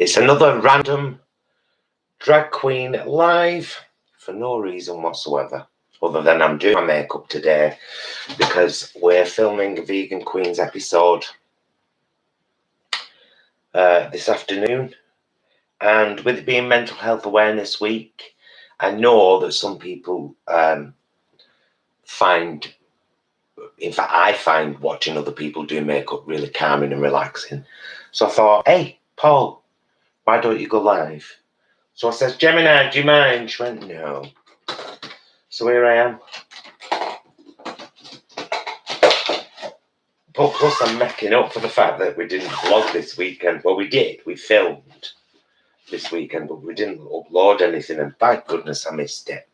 It's another random drag queen live for no reason whatsoever, other than I'm doing my makeup today because we're filming a Vegan Queens episode this afternoon. And with it being Mental Health Awareness Week, I know that some people find, in fact, I find watching other people do makeup really calming and relaxing. So I thought, hey, Paul, why don't you go live? So I said, Gemini, do you mind? She went, no. So here I am. But plus I'm making up for the fact that we didn't vlog this weekend. Well, we did. We filmed this weekend, but we didn't upload anything. And by goodness, I missed it.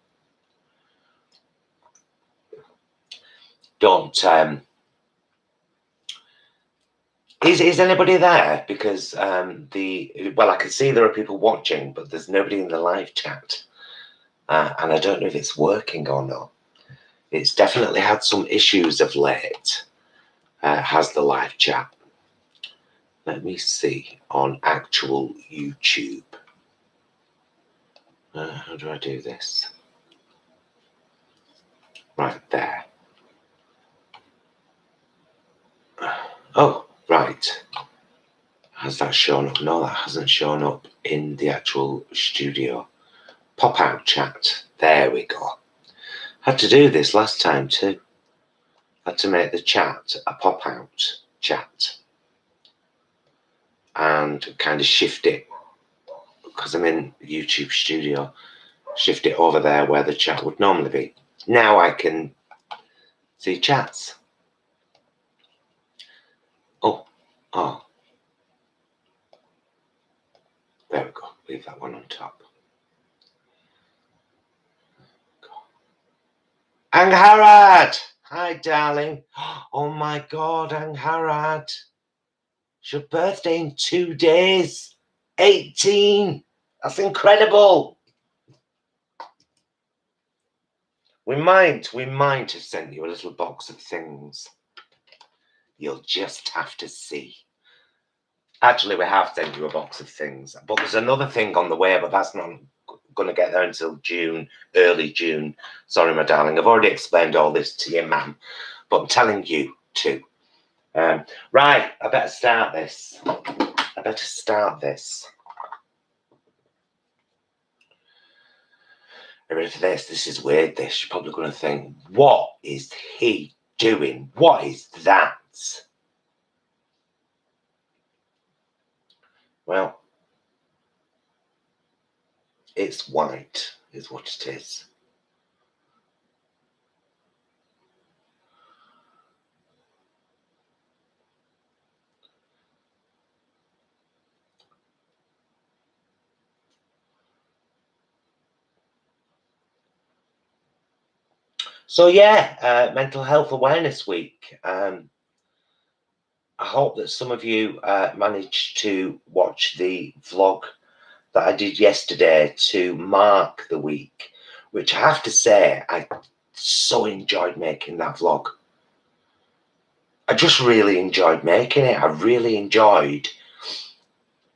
Don't. Is anybody there? Because well, I can see there are people watching, but there's nobody in the live chat. And I don't know if it's working or not. It's definitely had some issues of late. Has the live chat. Let me see on actual YouTube. How do I do this? Right there. Oh, right. Has that shown up? No, that hasn't shown up in the actual studio. Pop out chat. There we go. Had to do this last time too. Had to make the chat a pop out chat. And kind of shift it, because I'm in YouTube studio, shift it over there where the chat would normally be. Now I can see chats. Oh. There we go. Leave that one on top. Angharad! Hi, darling. Oh my God, Angharad. It's your birthday in 2 days. 18. That's incredible. We might have sent you a little box of things. You'll just have to see. Actually, we have sent you a box of things, but there's another thing on the way, but that's not going to get there until June, early June. Sorry, my darling. I've already explained all this to you, ma'am, but I'm telling you too. Right, I better start this. Are you ready for this? This is weird, this. You're probably going to think, what is he doing? What is that? Well, it's white, is what it is. So yeah, Mental Health Awareness Week. I hope that some of you managed to watch the vlog that I did yesterday to mark the week, which I have to say, I so enjoyed making that vlog. I just really enjoyed making it. I really enjoyed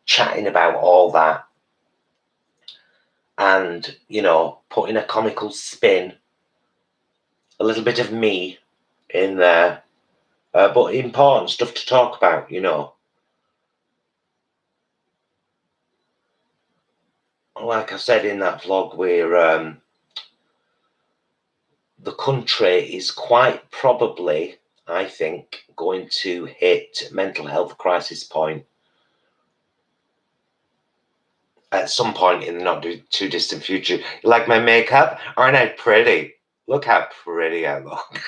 chatting about all that and, you know, putting a comical spin, a little bit of me in there, but important stuff to talk about, you know. Like I said in that vlog, where the country is quite probably, I think, going to hit mental health crisis point at some point in the not too distant future. You like my makeup? Aren't I pretty? Look how pretty I look.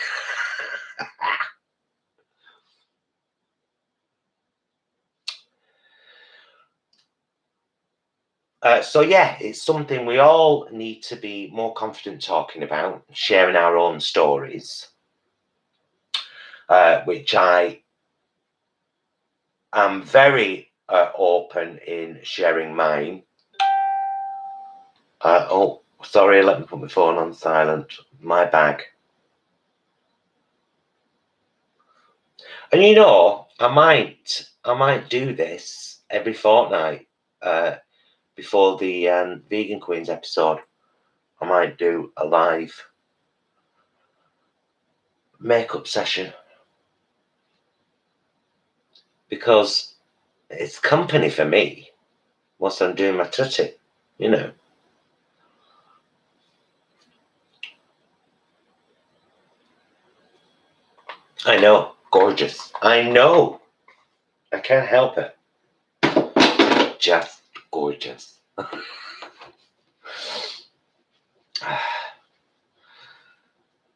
So yeah, it's something we all need to be more confident talking about, sharing our own stories, which I am very open in sharing mine. Oh, sorry, let me put my phone on silent. My bag. And you know, I might do this every fortnight. before the Vegan Queens episode, I might do a live makeup session, because it's company for me whilst I'm doing my tutty, you know. I know, gorgeous. I know. I can't help it. Just gorgeous.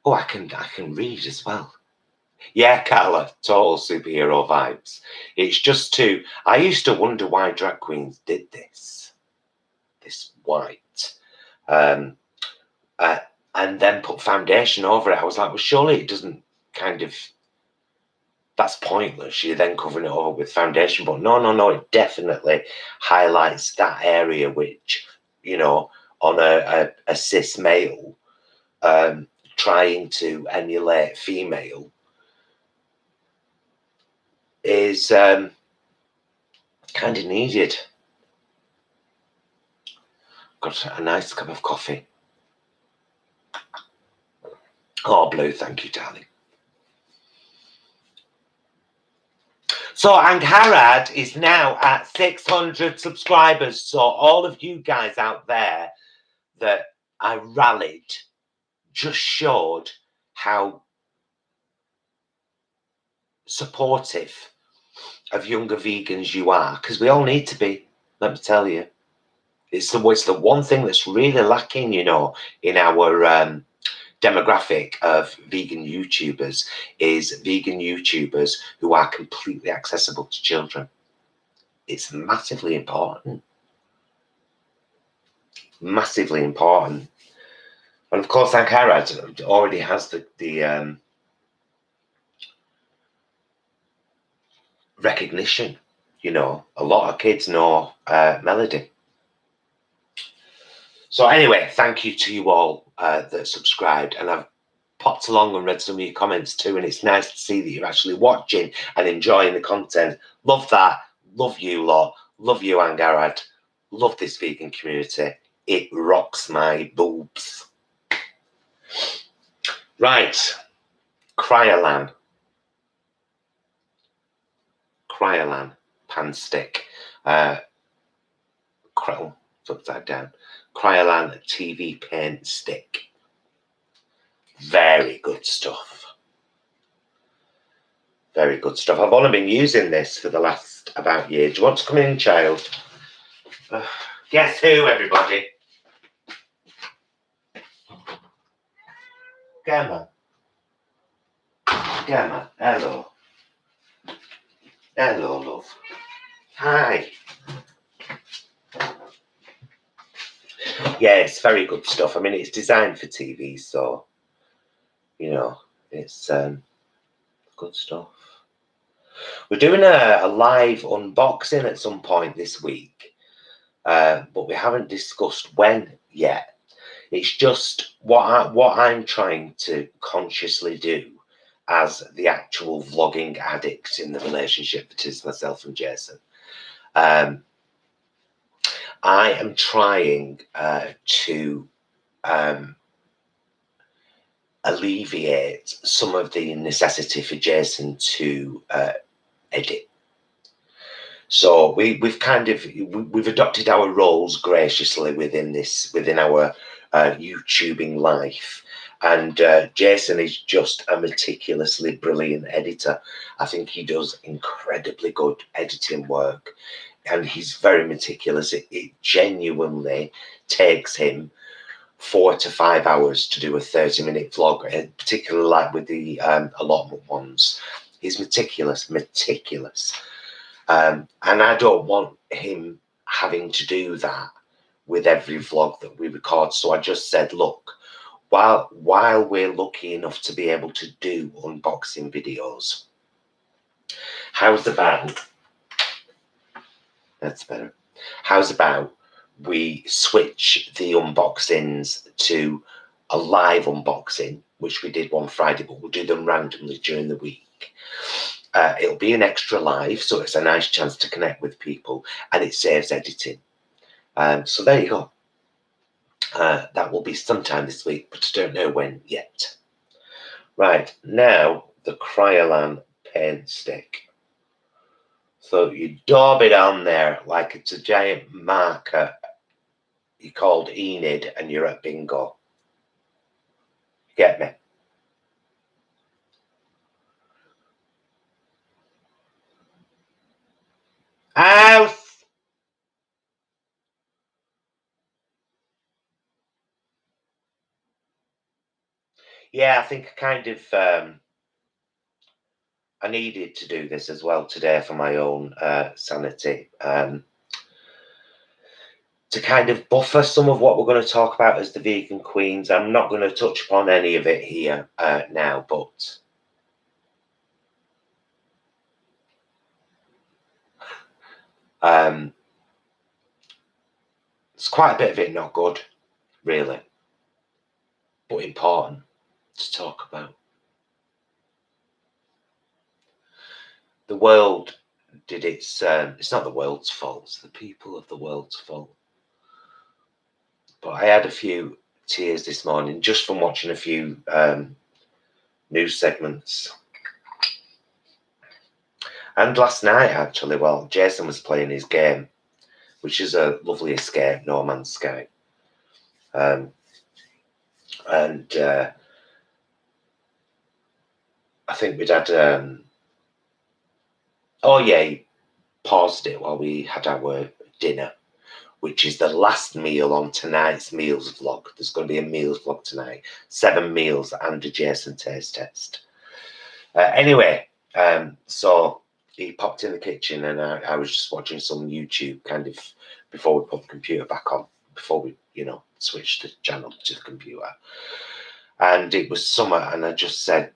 Oh, I can read as well. Yeah, Carla, total superhero vibes. It's just too. I used to wonder why drag queens did this white, and then put foundation over it. I was like, well, surely it doesn't kind of. That's pointless. You're then covering it over with foundation, but no. It definitely highlights that area, which, you know, on a cis male, trying to emulate female, is kind of needed. Got a nice cup of coffee. Oh, Blue, thank you, darling. So Angharad is now at 600 subscribers. So all of you guys out there that I rallied just showed how supportive of younger vegans you are, because we all need to be, let me tell you. It's the one thing that's really lacking, you know, in our demographic of vegan YouTubers, is vegan YouTubers who are completely accessible to children. It's massively important. Massively important. And of course, Angharad already has the recognition. You know, a lot of kids know Melody. So anyway, thank you to you all that subscribed, and I've popped along and read some of your comments too, and it's nice to see that you're actually watching and enjoying the content. Love that. Love you lot. Love you, Angharad. Love this vegan community. It rocks my boobs. Right. Cryolan pan stick. Upside down. Cryolan TV paint stick. Very good stuff. Very good stuff. I've only been using this for the last about year. Do you want to come in, child? Guess who, everybody? Gemma. Gemma, hello. Hello, love. Hi. Yeah, it's very good stuff. I mean, it's designed for TV, so, you know, it's good stuff. We're doing a live unboxing at some point this week, but we haven't discussed when yet. It's just what I'm trying to consciously do as the actual vlogging addict in the relationship that is myself and Jason. I am trying to alleviate some of the necessity for Jason to edit. So we've adopted our roles graciously within our YouTubing life. And Jason is just a meticulously brilliant editor. I think he does incredibly good editing work, and he's very meticulous. It genuinely takes him 4 to 5 hours to do a 30-minute vlog, particularly like with the allotment ones. He's meticulous. And I don't want him having to do that with every vlog that we record. So I just said, look, while we're lucky enough to be able to do unboxing videos, how's about, that's better, how's about we switch the unboxings to a live unboxing, which we did one Friday, but we'll do them randomly during the week. it'll be an extra live, so it's a nice chance to connect with people, and it saves editing. So there you go. That will be sometime this week, but I don't know when yet. Right, now the Cryolan paint stick. So you daub it on there like it's a giant marker. You're called Enid and you're at bingo. Get me? House! Yeah, I think I kind of I needed to do this as well today for my own sanity. To kind of buffer some of what we're going to talk about as the vegan queens. I'm not going to touch upon any of it here now, but it's quite a bit of it not good, really, but important to talk about. The world did its, it's not the world's fault, it's the people of the world's fault. But I had a few tears this morning just from watching a few news segments. And last night, actually, while Jason was playing his game, which is a lovely escape, No Man's Sky. I think we'd had, oh yeah, he paused it while we had our dinner, which is the last meal on tonight's meals vlog. There's going to be a meals vlog tonight, 7 meals and a Jason taste test. Anyway, so he popped in the kitchen and I was just watching some YouTube kind of before we put the computer back on, before we, switched the channel to the computer. And it was summer and I just said,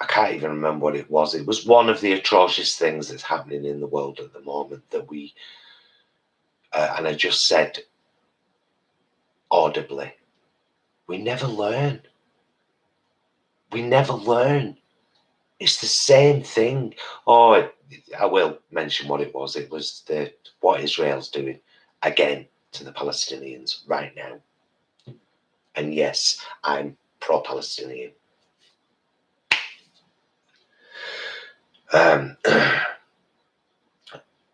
I can't even remember what it was. It was one of the atrocious things that's happening in the world at the moment that we, and I just said audibly, we never learn. We never learn. It's the same thing. Oh, I will mention what it was. It was what Israel's doing again to the Palestinians right now. And yes, I'm pro-Palestinian.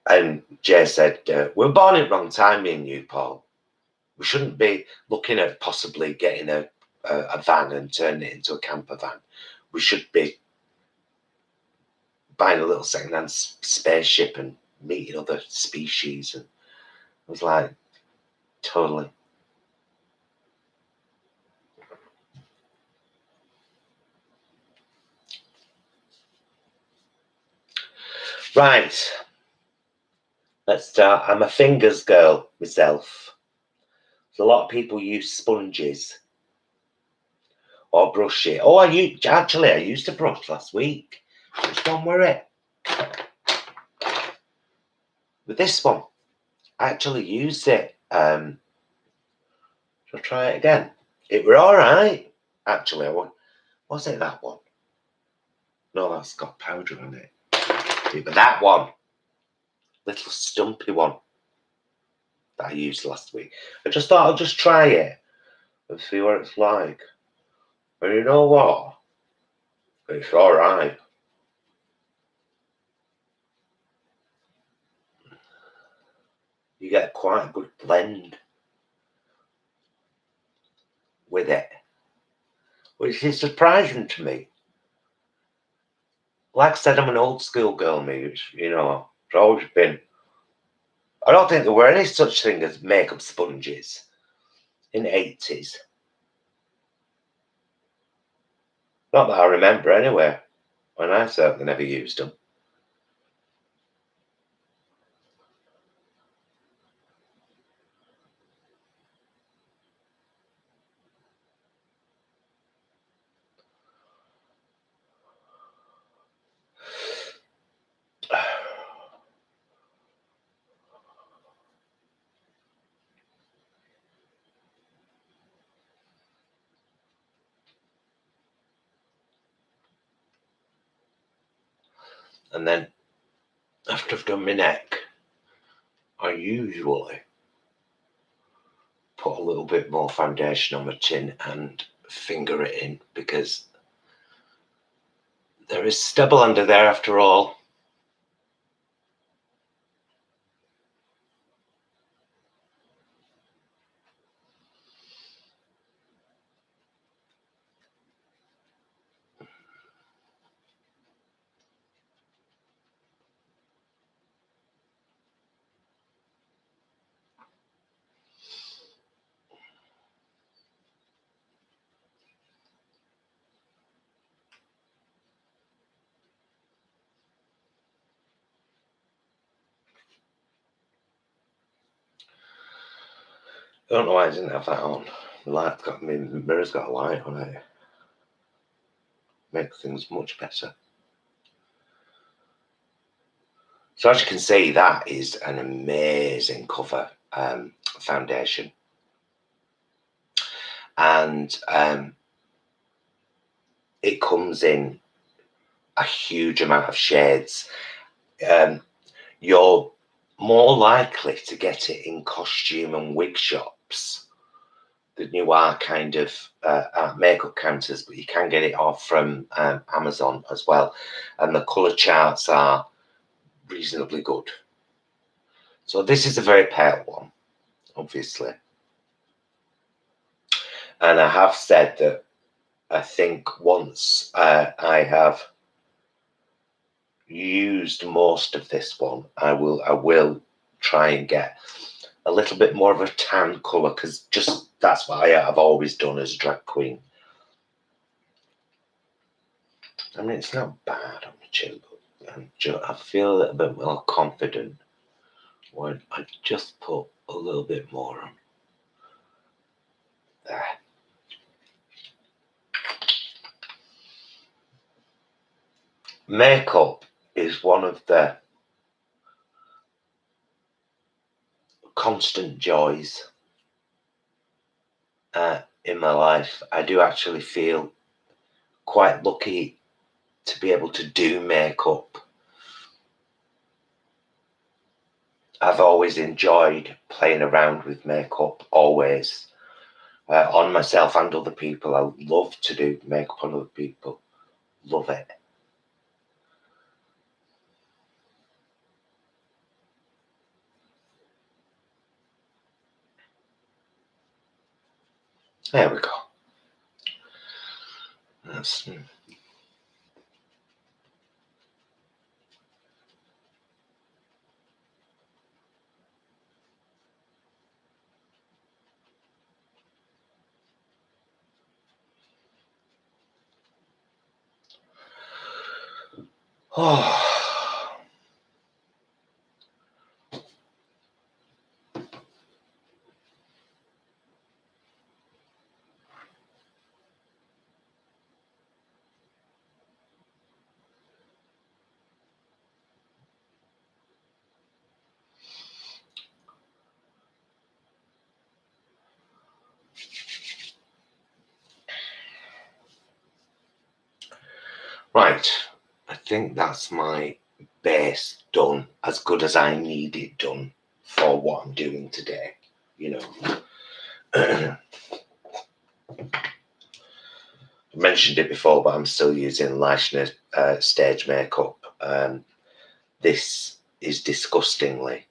And Jay said, we're born at wrong time, me and you, Paul. We shouldn't be looking at possibly getting a van and turning it into a camper van. We should be buying a little second-hand spaceship and meeting other species. And I was like, totally. Right. Let's start. I'm a fingers girl myself. So a lot of people use sponges or brush it. Oh, I used to brush last week. Which one were it? With this one, I actually used it. Shall I try it again? It were all right. Actually, was it that one? No, that's got powder on it. But that one, little stumpy one that I used last week. I just thought I'll just try it and see what it's like. And you know what? It's all right. You get quite a good blend with it, which is surprising to me. Like I said, I'm an old school girl, me. It's always been. I don't think there were any such thing as makeup sponges in the 80s. Not that I remember anyway. And I certainly never used them. And then after I've done my neck, I usually put a little bit more foundation on my chin and finger it in, because there is stubble under there after all. I don't know why I didn't have that on. My mirror's got a light on it. Makes things much better. So as you can see, that is an amazing cover foundation. And it comes in a huge amount of shades. You're more likely to get it in costume and wig shops than you are kind of at makeup counters, but you can get it off from Amazon as well. And the colour charts are reasonably good. So this is a very pale one, obviously. And I have said that I think once I have used most of this one, I will try and get a little bit more of a tan colour, because just that's what I've always done as a drag queen. I mean, it's not bad on the chin, but I feel a little bit more confident when I just put a little bit more on there. Makeup is one of the constant joys in my life. I do actually feel quite lucky to be able to do makeup. I've always enjoyed playing around with makeup, always. On myself and other people. I love to do makeup on other people. Love it. There we go. That's... Oh. Right, I think that's my base done, as good as I need it done for what I'm doing today, you know. I mentioned it before, but I'm still using Leishner stage makeup. This is disgustingly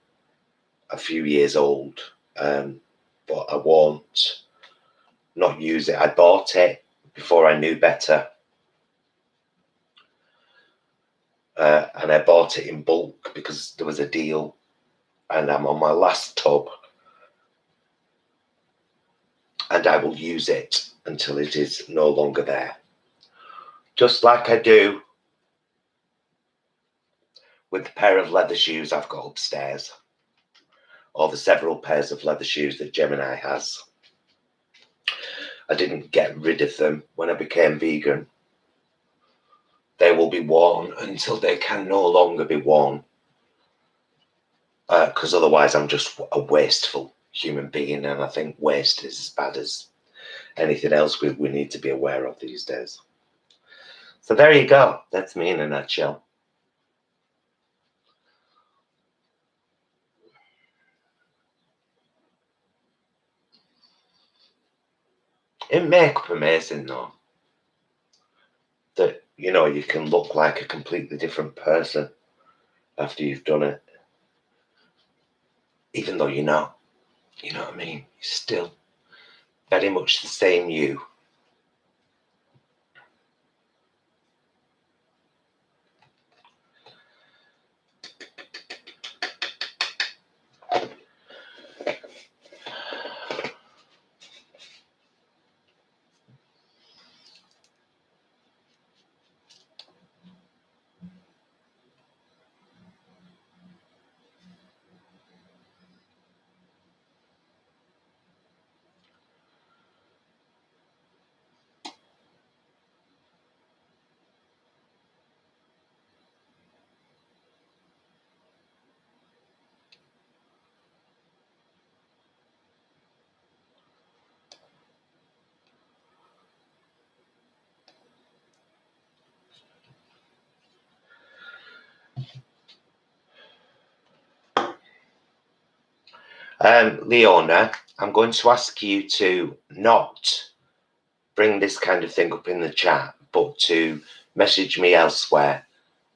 a few years old, but I won't not use it. I bought it before I knew better. And I bought it in bulk because there was a deal, and I'm on my last tub, and I will use it until it is no longer there. Just like I do with the pair of leather shoes I've got upstairs, or the several pairs of leather shoes that Gemini has. I didn't get rid of them when I became vegan. They will be worn until they can no longer be worn, because otherwise I'm just a wasteful human being, and I think waste is as bad as anything else we need to be aware of these days. So there you go. That's me in a nutshell. Isn't makeup amazing though? That, you know, you can look like a completely different person after you've done it. Even though you're not. You know what I mean? You're still very much the same you. Leona, I'm going to ask you to not bring this kind of thing up in the chat, but to message me elsewhere.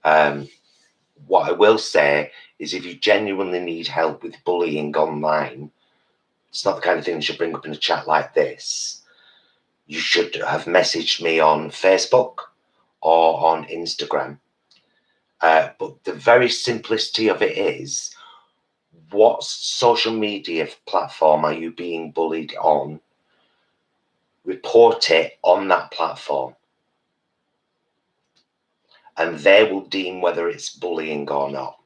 What I will say is if you genuinely need help with bullying online, it's not the kind of thing you should bring up in a chat like this. You should have messaged me on Facebook or on Instagram. But the very simplicity of it is, what social media platform are you being bullied on? Report it on that platform. And they will deem whether it's bullying or not.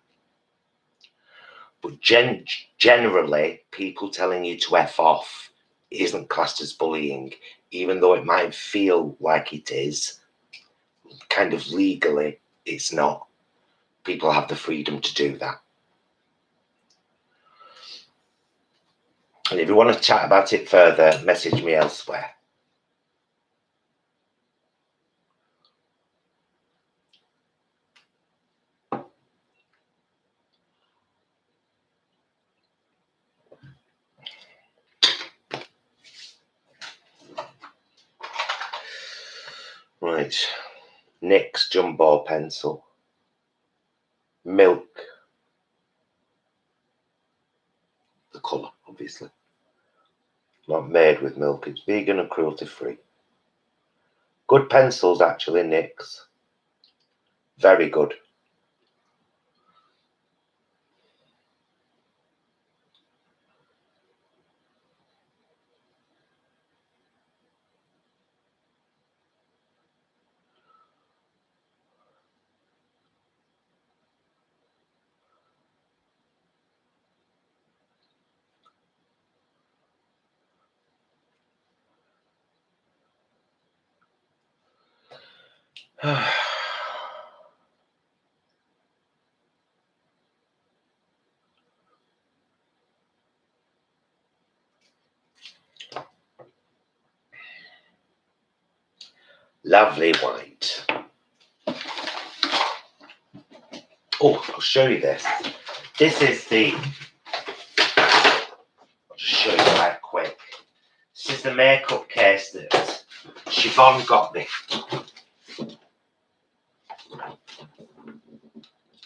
But generally, people telling you to F off isn't classed as bullying, even though it might feel like it is. Kind of legally, it's not. People have the freedom to do that. And if you want to chat about it further, message me elsewhere. Right. NYX jumbo pencil. Milk. The colour, obviously. Not made with milk. It's vegan and cruelty free. Good pencils, actually, NYX. Very good. Lovely white. Oh, I'll show you this. This is the... I'll just show you that quick. This is the makeup case that Siobhan got me.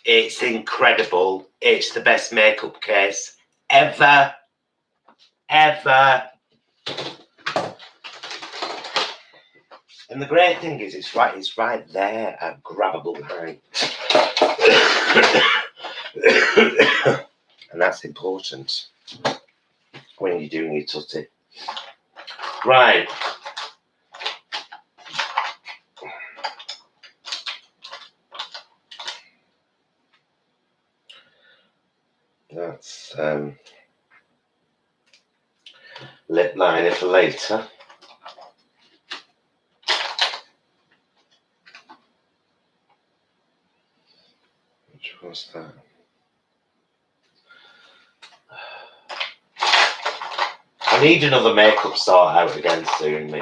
It's incredible. It's the best makeup case ever. Ever. And the great thing is, it's right there at grabbable height. And that's important when you're doing your tutty. Right. That's lip liner for later. Which was that? I need another makeup sort out again soon, me.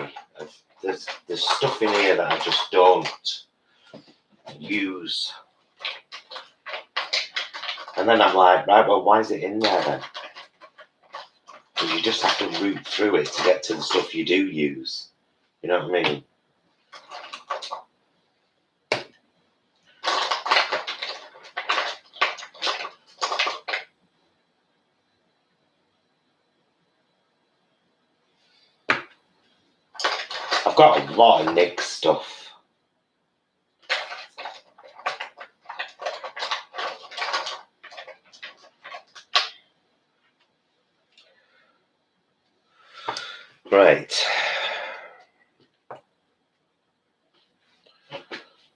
There's stuff in here that I just don't use. And then I'm like, right, well, why is it in there then? Because you just have to root through it to get to the stuff you do use. You know what I mean? I've got a lot of Nick stuff. Right.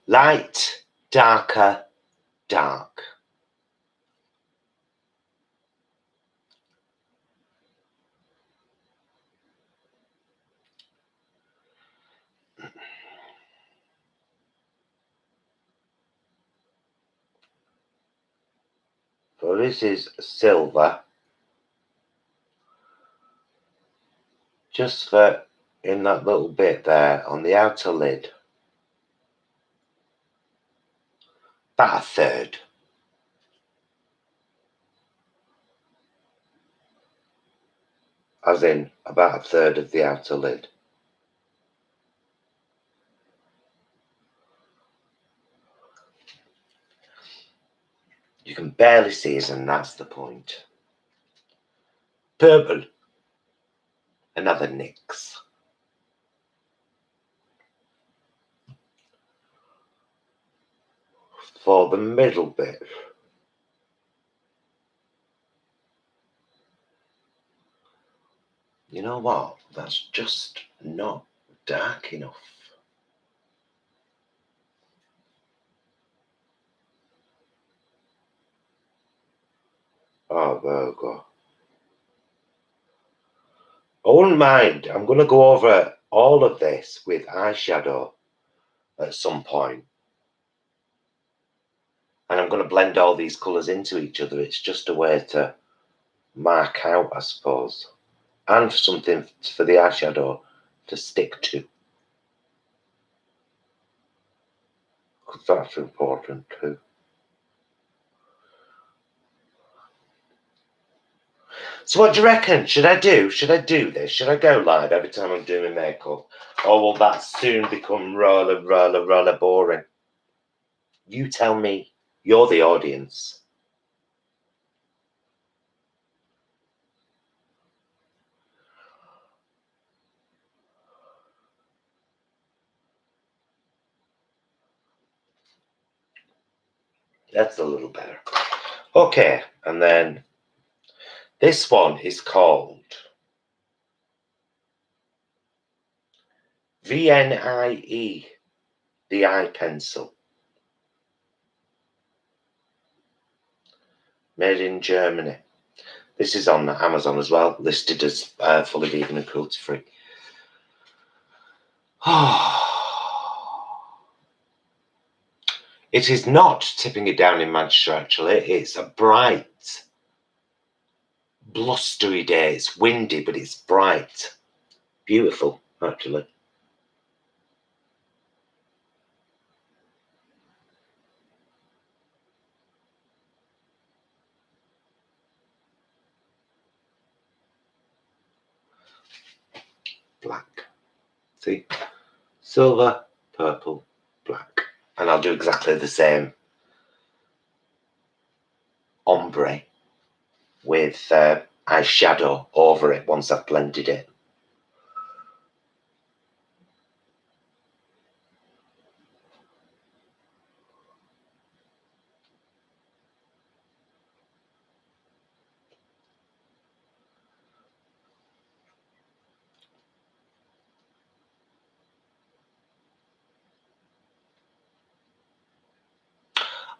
Light, darker, dark. So this is silver. Just for in that little bit there on the outer lid. About a third. As in about a third of the outer lid. You can barely see it, and that's the point. Purple. Another NYX. For the middle bit. You know what? That's just not dark enough. Oh, Virgo. I wouldn't mind. I'm going to go over all of this with eyeshadow at some point. And I'm going to blend all these colours into each other. It's just a way to mark out, I suppose. And something for the eyeshadow to stick to. Because that's important too. So what do you reckon? Should I do this? Should I go live every time I'm doing my makeup? Or will that soon become rather boring? You tell me. You're the audience. That's a little better. Okay, and then this one is called VNIE, the eye pencil. Made in Germany. This is on Amazon as well, listed as fully vegan and cruelty free. It is not tipping it down in Manchester, actually. It's a bright, blustery day. It's windy, but it's bright. Beautiful, actually. Black. See? Silver, purple, black. And I'll do exactly the same ombre with eyeshadow over it once I've blended it.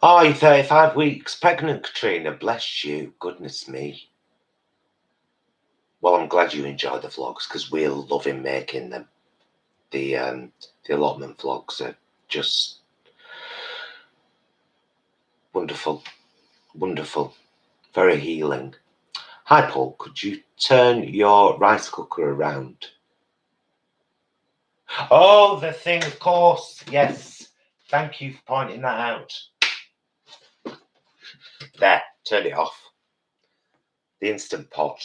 Oh, you're 35 weeks pregnant, Katrina. Bless you. Goodness me. Well, I'm glad you enjoy the vlogs because we're loving making them. The allotment vlogs are just wonderful. Wonderful. Very healing. Hi, Paul. Could you turn your rice cooker around? Oh, the thing, of course. Yes. Thank you for pointing that out. There. Turn it off. The Instant Pot.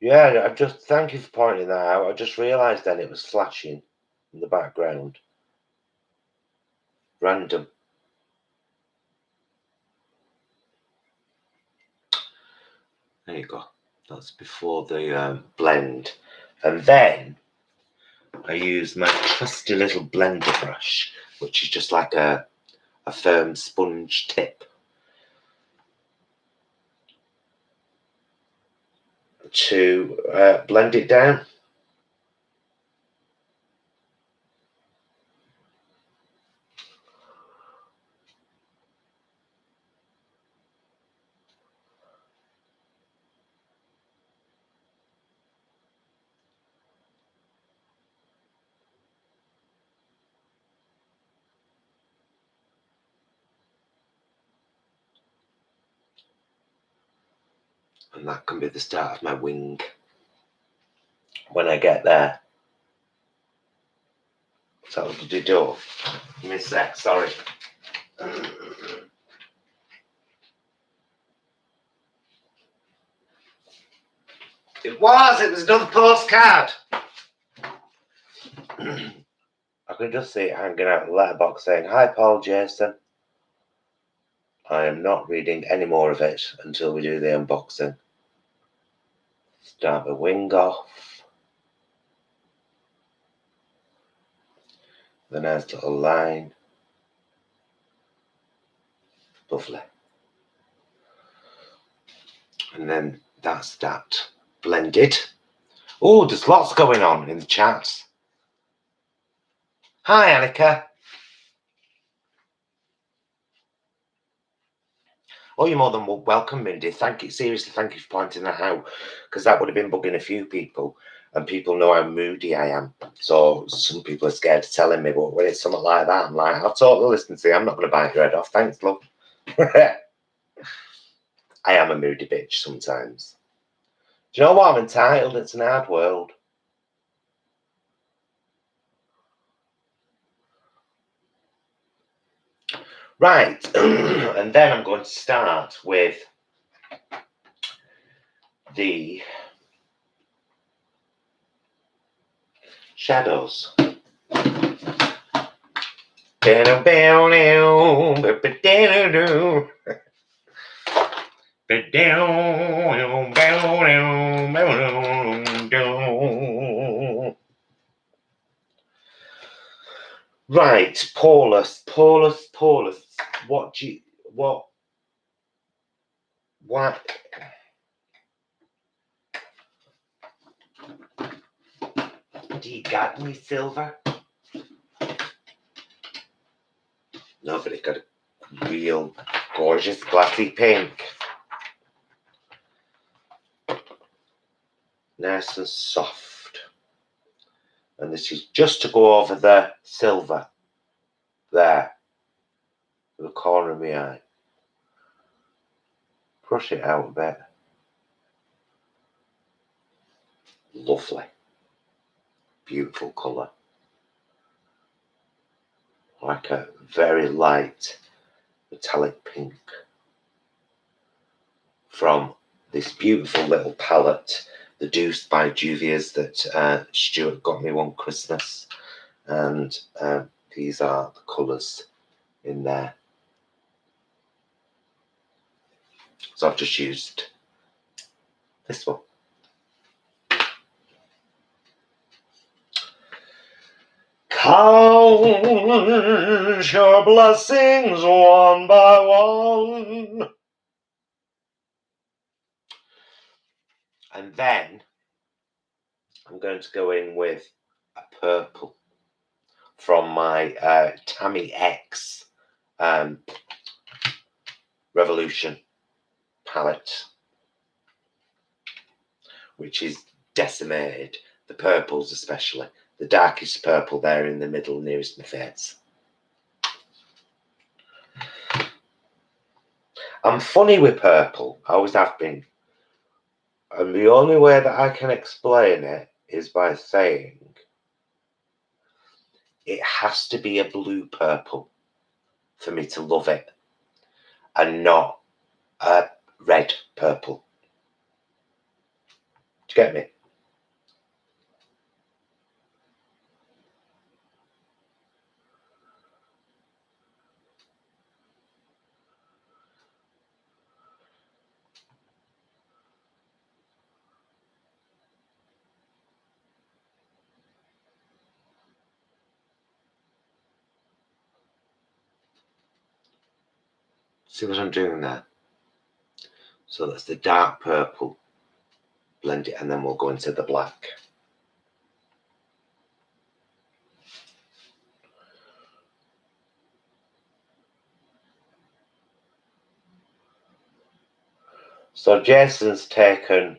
Yeah, I just thank you for pointing that out. I just realised then it was flashing in the background. Random. There you go. That's before the blend. And then I use my trusty little blender brush, which is just like a firm sponge tip, to blend it down. And that can be the start of my wing when I get there. So what did you do? Give me a sec, sorry. It was another postcard. I can just see it hanging out the letterbox saying, "Hi Paul Jason. I am not reading any more of it until we do the unboxing." Start the wing off. The nice little line. Lovely. And then that's that blended. Oh, there's lots going on in the chat. Hi Annika. Oh, you're more than welcome, Mindy. Thank you. Seriously, thank you for pointing that out, because that would have been bugging a few people, and people know how moody I am. So some people are scared of telling me, but when it's something like that, I'm like, I'll totally listen to you. I'm not going to bite your head off. Thanks, love. I am a moody bitch sometimes. Do you know what I'm entitled? It's an hard world. Right, and then I'm going to start with the shadows. Right, Paulus. What do you, what do you got me, Silver? Nobody got a real gorgeous glassy pink. Nice and soft. And this is just to go over the silver. There. The corner of my eye. Brush it out a bit. Lovely. Beautiful colour. Like a very light metallic pink. From this beautiful little palette, the Deuce by Juvia's, that Stuart got me one Christmas. And these are the colours in there. So I've just used this one. Count your blessings one by one. And then I'm going to go in with a purple from my Tammy X Revolution palette, which is decimated. The purples especially. The darkest purple there in the middle nearest my face. I'm funny with purple. I always have been. And the only way that I can explain it is by saying it has to be a blue purple for me to love it, and not a red purple. you get me? See what I'm doing there? So that's the dark purple. Blend it and then we'll go into the black. So Jason's taken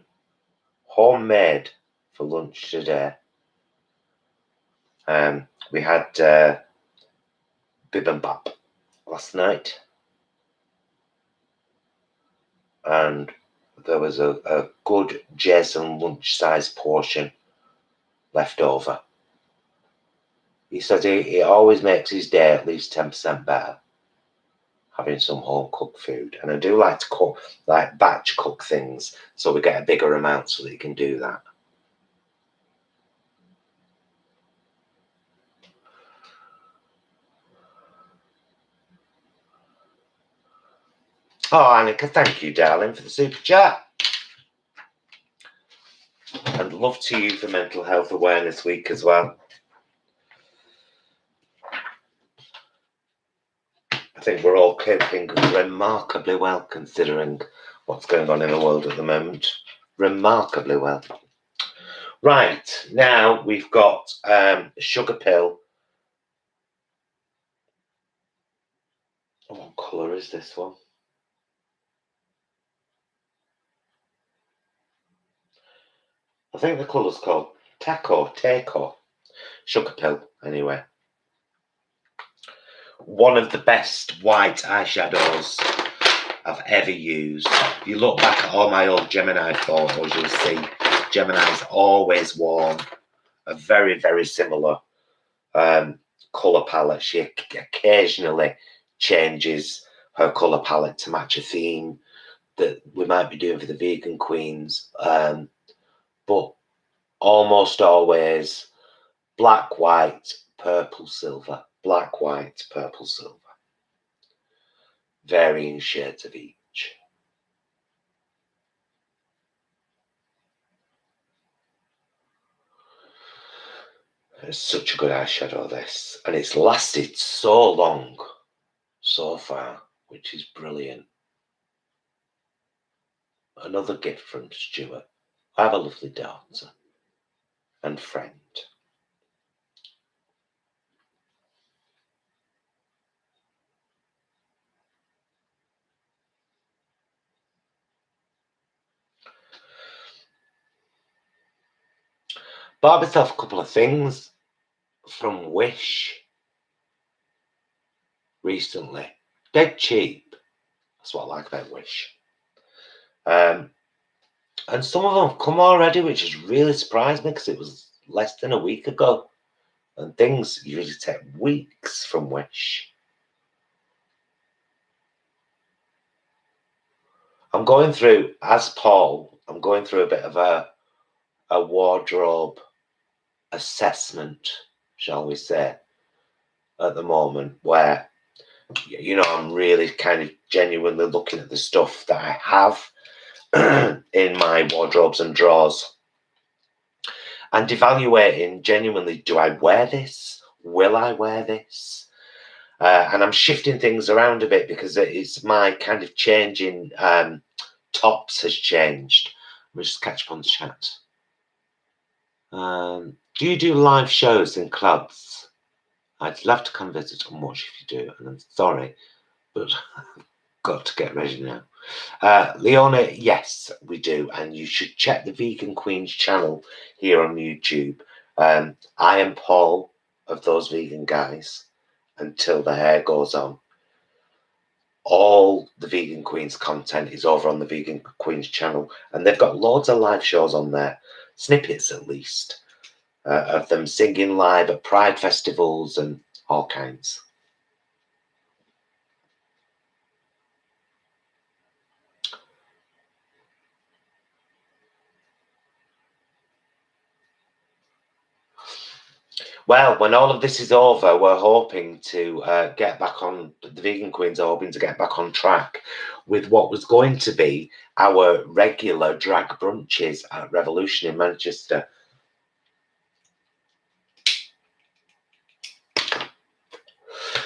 homemade for lunch today. We had bibimbap last night, and there was a good Jason lunch size portion left over. He says he always makes his day at least 10% better having some home cooked food, and I do like to cook, like batch cook things, so we get a bigger amount so that he can do that. Oh, Annika, thank you, darling, for the super chat. And love to you for Mental Health Awareness Week as well. I think we're all coping remarkably well considering what's going on in the world at the moment. Remarkably well. Right, now we've got sugar pill. What colour is this one? I think the colour's called Taco. Sugar pill, anyway. One of the best white eyeshadows I've ever used. If you look back at all my old Gemini photos, you'll see Gemini's always worn a very, very similar colour palette. She occasionally changes her colour palette to match a theme that we might be doing for the vegan queens. But almost always black, white, purple, silver. Black, white, purple, silver. Varying shades of each. It's such a good eyeshadow, this. And it's lasted so long so far, which is brilliant. Another gift from Stuart. I have a lovely daughter and friend. Bought myself a couple of things from Wish recently. Dead cheap. That's what I like about Wish. And some of them have come already, which has really surprised me because it was less than a week ago. And things usually take weeks from Wish. I'm going through, as Paul, I'm going through a bit of a wardrobe assessment, shall we say, at the moment, where, you know, I'm really kind of genuinely looking at the stuff that I have in my wardrobes and drawers and evaluating genuinely, do I wear this? Will I wear this? And I'm shifting things around a bit because it's my kind of changing tops has changed. Let me just catch up on the chat. Do you do live shows in clubs? I'd love to come visit and watch if you do. And I'm sorry, but I've got to get ready now. Leona, yes, we do. And you should check the Vegan Queens channel here on YouTube. I am Paul of those vegan guys until the hair goes on. All the Vegan Queens content is over on the Vegan Queens channel, and they've got loads of live shows on there, snippets at least, of them singing live at Pride festivals and all kinds. Well, when all of this is over, we're hoping to get back on, the Vegan Queens are hoping to get back on track with what was going to be our regular drag brunches at Revolution in Manchester.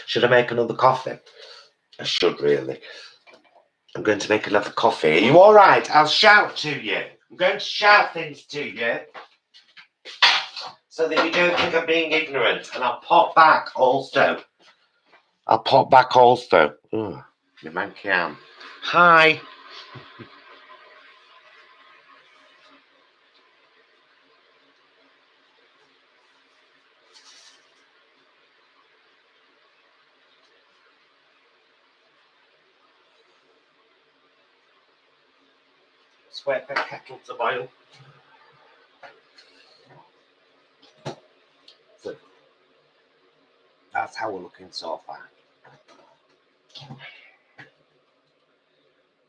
Should I make another coffee? I should really. I'm going to make another coffee. Are you all right? I'll shout to you. I'm going to shout things to you so that you don't think I'm being ignorant. And I'll pop back also. Ugh, my manky arm. Hi. Let's wait for the kettle to boil. So that's how we're looking so far.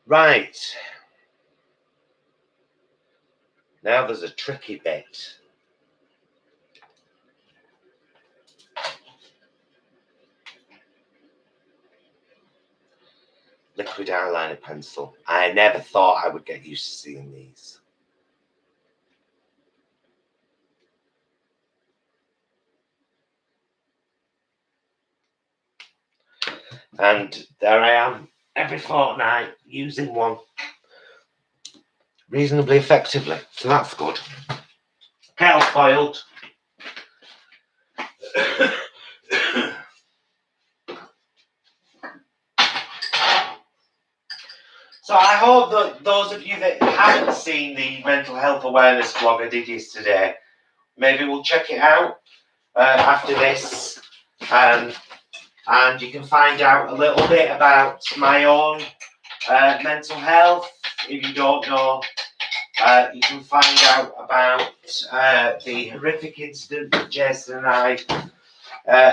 Right. Now there's a tricky bit. Liquid eyeliner pencil. I never thought I would get used to seeing these. And there I am, every fortnight, using one reasonably effectively. So that's good. Kettle boiled. So I hope that those of you that haven't seen the mental health awareness vlog I did yesterday, maybe we'll check it out after this. And you can find out a little bit about my own mental health. If you don't know, you can find out about the horrific incident that Jason and I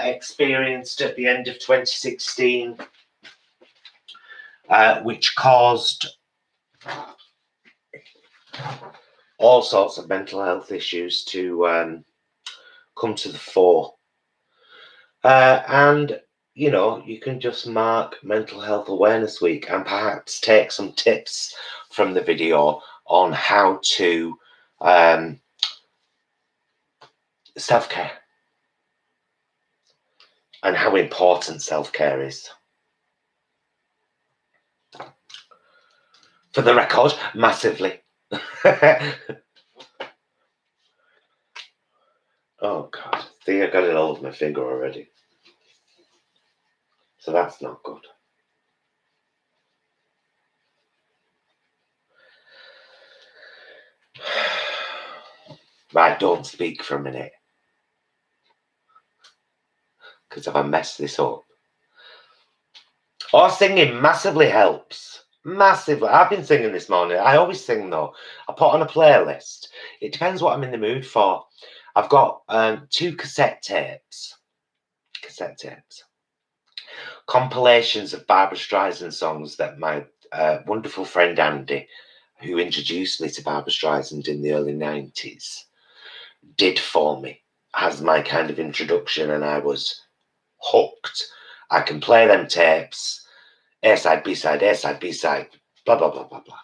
experienced at the end of 2016, which caused all sorts of mental health issues to come to the fore. And you know, you can just mark Mental Health Awareness Week and perhaps take some tips from the video on how to self-care and how important self-care is. For the record, massively. Oh God, I think I got it all over my finger already. So that's not good. Right, don't speak for a minute. Because if I mess this up. Or singing massively helps. Massively. I've been singing this morning. I always sing though. I put on a playlist. It depends what I'm in the mood for. I've got 2 cassette tapes. Compilations of Barbra Streisand songs that my wonderful friend Andy, who introduced me to Barbra Streisand in the early 90s, did for me as my kind of introduction, and I was hooked. I can play them tapes, A side, B side, A side, B side, blah, blah, blah, blah, blah.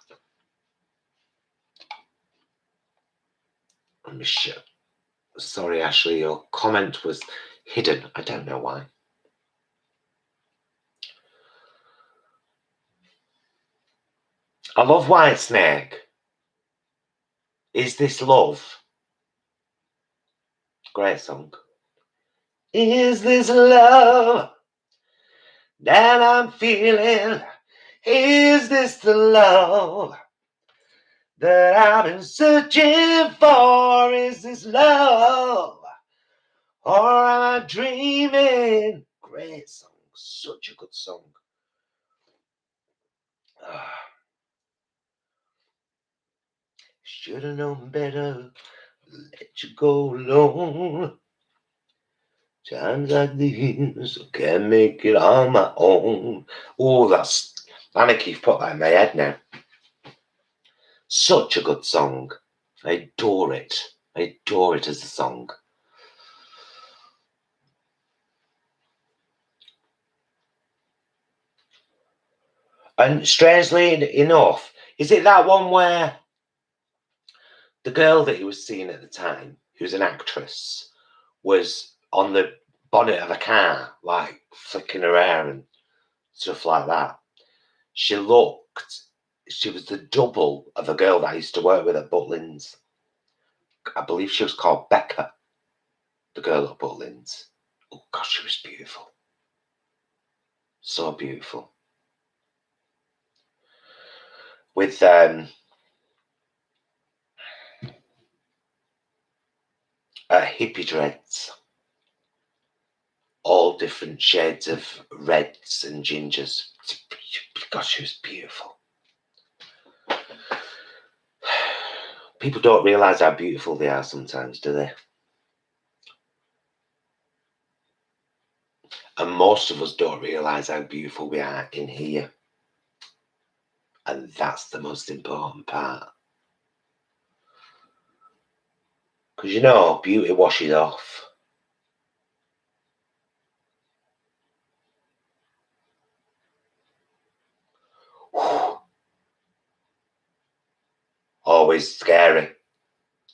Sorry, Ashley, your comment was hidden. I don't know why. I love Whitesnake. Is This Love? Great song. Is this love that I'm feeling? Is this the love that I've been searching for? Is this love? Or am I dreaming? Great song. Such a good song. Should have known better. Let you go alone. Times like these, I can't make it on my own. Oh, that's Anna Keith put that in my head now. Such a good song. I adore it. I adore it as a song. And strangely enough, is it that one where the girl that he was seeing at the time, who's an actress, was on the bonnet of a car, like flicking her hair and stuff like that? She was the double of a girl that I used to work with at Butlins. I believe she was called Becca, the girl at Butlins. Oh gosh, she was beautiful. So beautiful. With hippie dreads. All different shades of reds and gingers. Gosh, she was beautiful. People don't realise how beautiful they are sometimes, do they? And most of us don't realise how beautiful we are in here. And that's the most important part. Because, you know, beauty washes off. Always scary.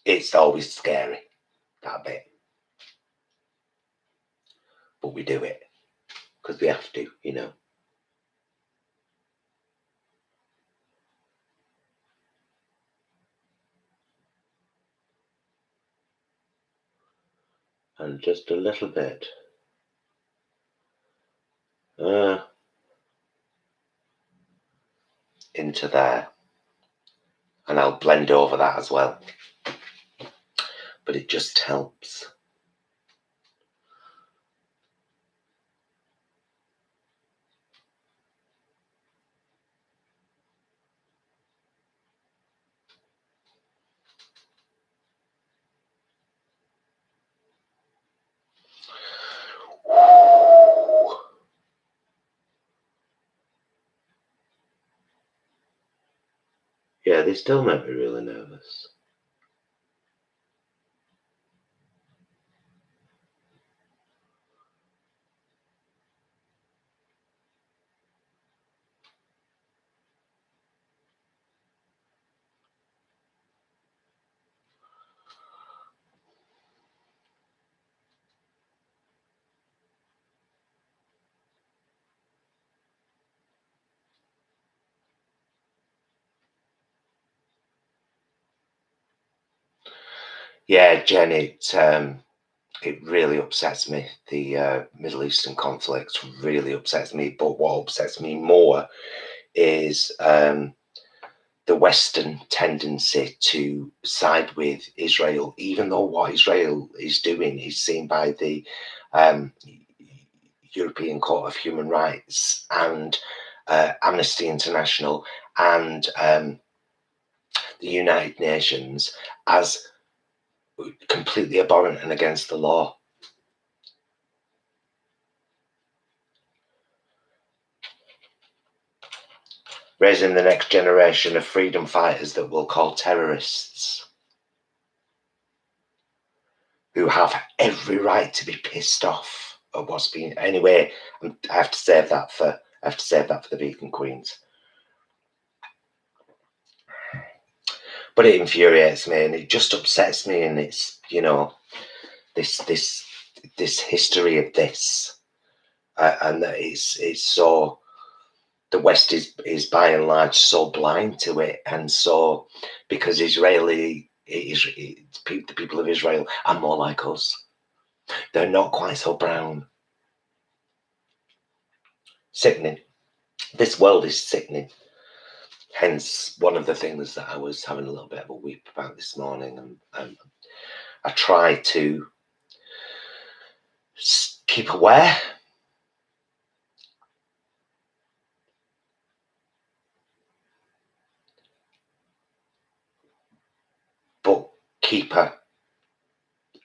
It's always scary, that bit. But we do it. Because we have to, you know. And just a little bit. Into there. And I'll blend over that as well. But it just helps. Yeah, they still make me really nervous. Yeah, Jen, it really upsets me. The Middle Eastern conflict really upsets me. But what upsets me more is the Western tendency to side with Israel, even though what Israel is doing is seen by the European Court of Human Rights and Amnesty International and the United Nations as completely abhorrent and against the law. Raising the next generation of freedom fighters that we'll call terrorists, who have every right to be pissed off at what's been. Anyway, I have to save that for the vegan queens. But it infuriates me and it just upsets me, and it's, you know, this history of this, and that it's so. The West is by and large so blind to it, and so because the people of Israel are more like us. They're not quite so brown. Sickening. This world is sickening. Hence, one of the things that I was having a little bit of a weep about this morning, and I try to keep aware. But I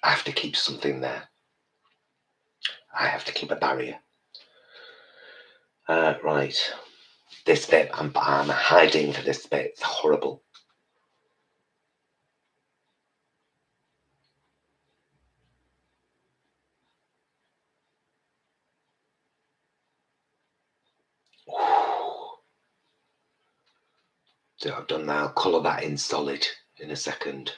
have to keep something there. I have to keep a barrier. Right. This bit, I'm hiding for this bit. It's horrible. So I've done that. I'll colour that in solid in a second.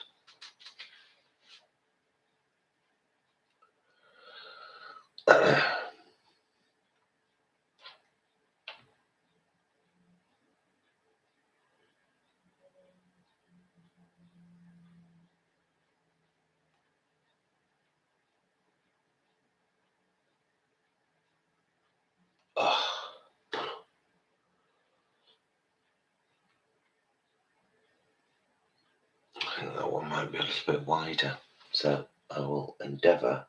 I think that one might be a little bit wider, so I will endeavour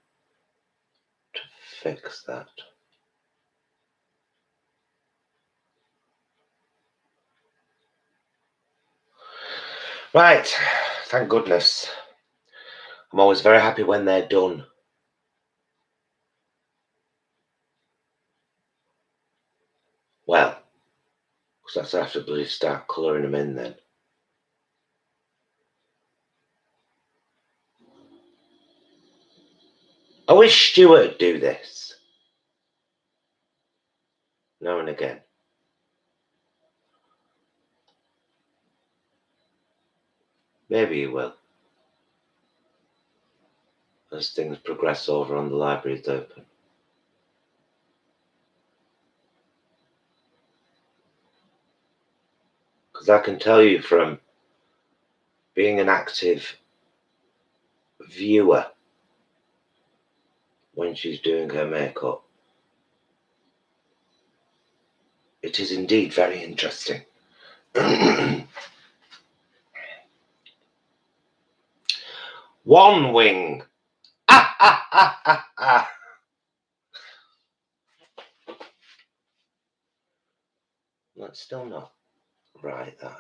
to fix that. Right, thank goodness. I'm always very happy when they're done. Well, because that's after bloody start colouring them in then. I wish Stuart would do this now and again. Maybe he will, as things progress over on the library's open. Because I can tell you from being an active viewer when she's doing her makeup, it is indeed very interesting. One wing. Ah, ah, ah, ah, ah. That's still not right, that.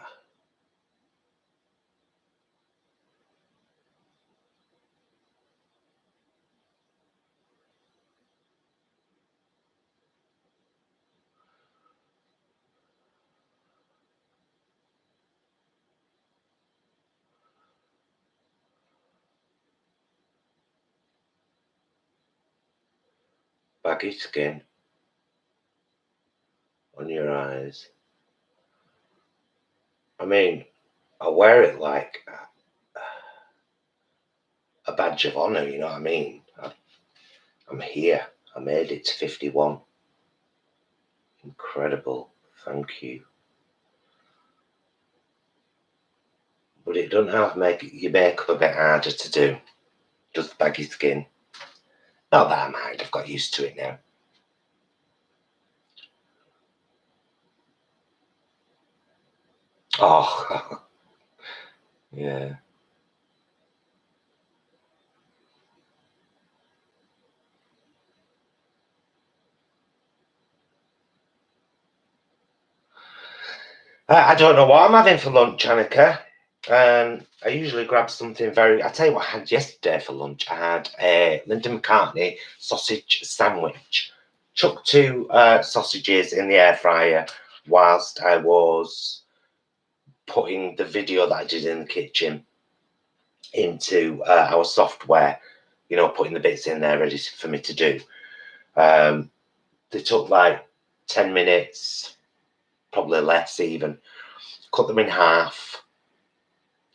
Baggy skin on your eyes. I mean, I wear it like a badge of honour, you know what I mean? I'm here. I made it to 51. Incredible. Thank you. But it doesn't have to make your makeup a bit harder to do. Just baggy skin. Not that I mind. I've got used to it now. Oh, yeah. I don't know what I'm having for lunch, Annika. I usually grab something I tell you what I had yesterday for lunch. I had a Linda McCartney sausage sandwich. Chucked 2 sausages in the air fryer whilst I was putting the video that I did in the kitchen into our software, you know, putting the bits in there ready for me to do. They took like 10 minutes, probably less even. Cut them in half.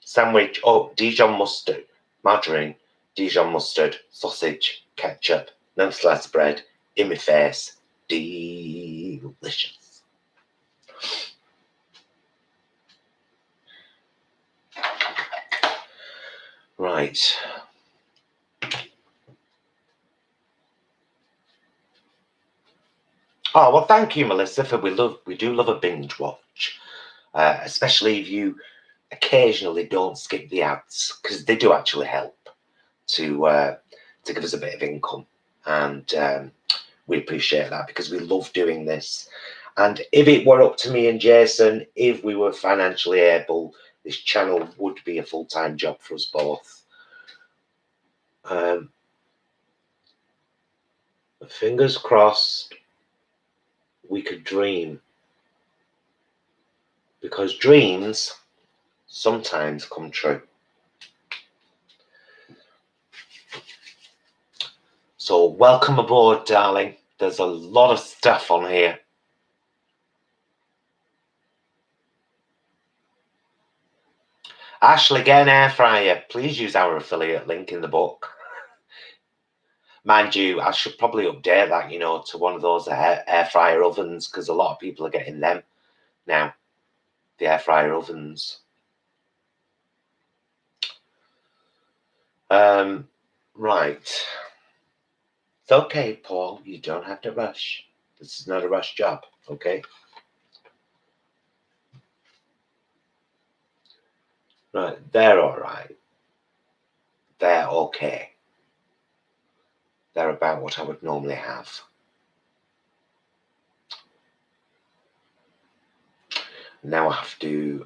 Sandwich, Dijon mustard, margarine, Dijon mustard, sausage, ketchup, no slice of bread, in my face. Delicious. Right. Oh, well, thank you, Melissa, for we do love a binge watch, especially if you occasionally don't skip the ads, because they do actually help to give us a bit of income, and we appreciate that because we love doing this. And if it were up to me and Jason, if we were financially able, this channel would be a full-time job for us both. Fingers crossed we could dream, because dreams sometimes come true. So welcome aboard, darling. There's a lot of stuff on here. Ashley, get an air fryer. Please use our affiliate link in the book. Mind you, I should probably update that, you know, to one of those air fryer ovens, because a lot of people are getting them now. The air fryer ovens. Right. It's okay, Paul. You don't have to rush. This is not a rush job, okay? Right, they're all right. They're okay. They're about what I would normally have. Now I have to...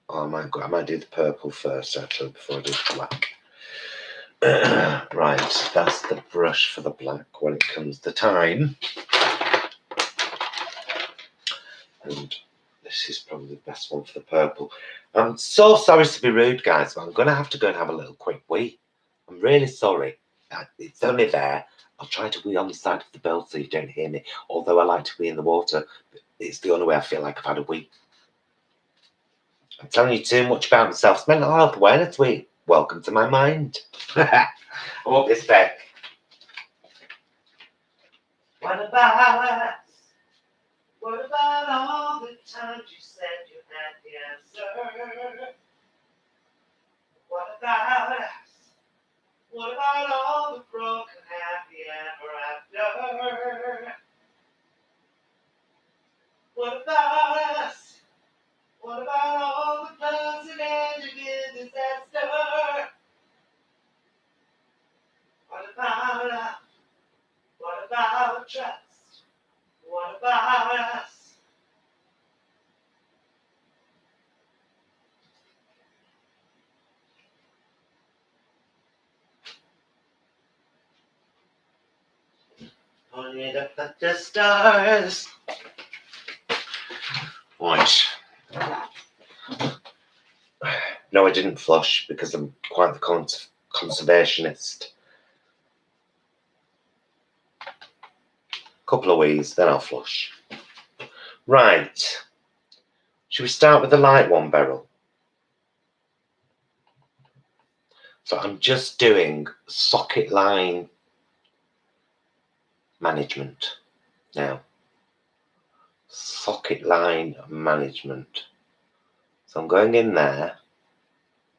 Oh my God, I might do the purple first, actually, before I do the black. Right, that's the brush for the black when it comes to time. And this is probably the best one for the purple. I'm so sorry to be rude, guys, but I'm going to have to go and have a little quick wee. I'm really sorry. It's only there. I'll try to wee on the side of the bowl so you don't hear me. Although I like to wee in the water, but it's the only way I feel like I've had a wee. I'm telling you too much about myself. It's Mental Health Awareness Week. Welcome to my mind. I want this back. What about us? What about all the times you said you had the answer? What about us? What about all the broken happy ever after? What about us? What about all the plans that ended in disaster? What about us? What about trust? What about us? Pointed up at the stars. Right. No, I didn't flush because I'm quite the conservationist. Couple of wees, then I'll flush. Right. Should we start with the light one, Beryl? So I'm just doing socket line management now. Socket line management. So I'm going in there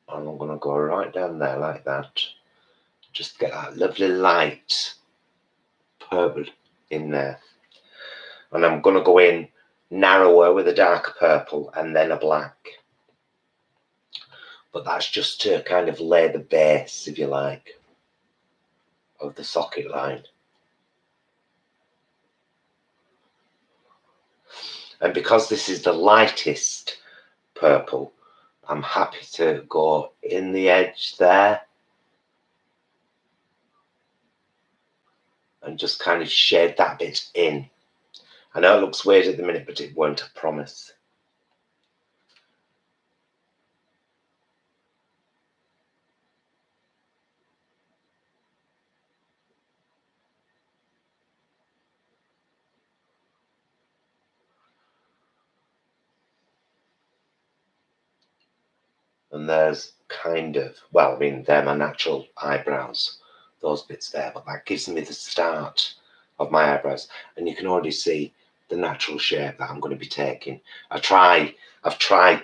and I'm going to go right down there like that. Just get that lovely light purple in there. And I'm going to go in narrower with a darker purple and then a black. But that's just to kind of lay the base, if you like, of the socket line. And because this is the lightest purple, I'm happy to go in the edge there and just kind of shade that bit in. I know it looks weird at the minute, but it won't, I promise. And there's kind of, well, I mean, they're my natural eyebrows, those bits there, but that gives me the start of my eyebrows. And you can already see the natural shape that I'm going to be taking. I've tried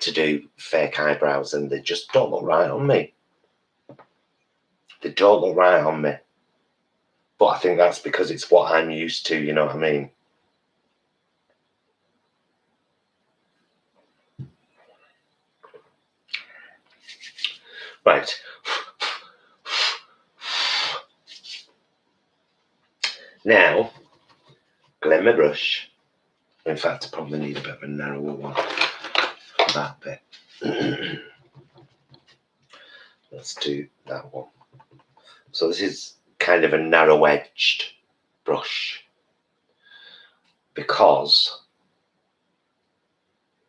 to do fake eyebrows and they just don't look right on me. They don't look right on me. But I think that's because it's what I'm used to, you know what I mean? Right. Now, glam my brush. In fact, I probably need a bit of a narrower one for that bit. Let's do that one. So this is kind of a narrow-edged brush because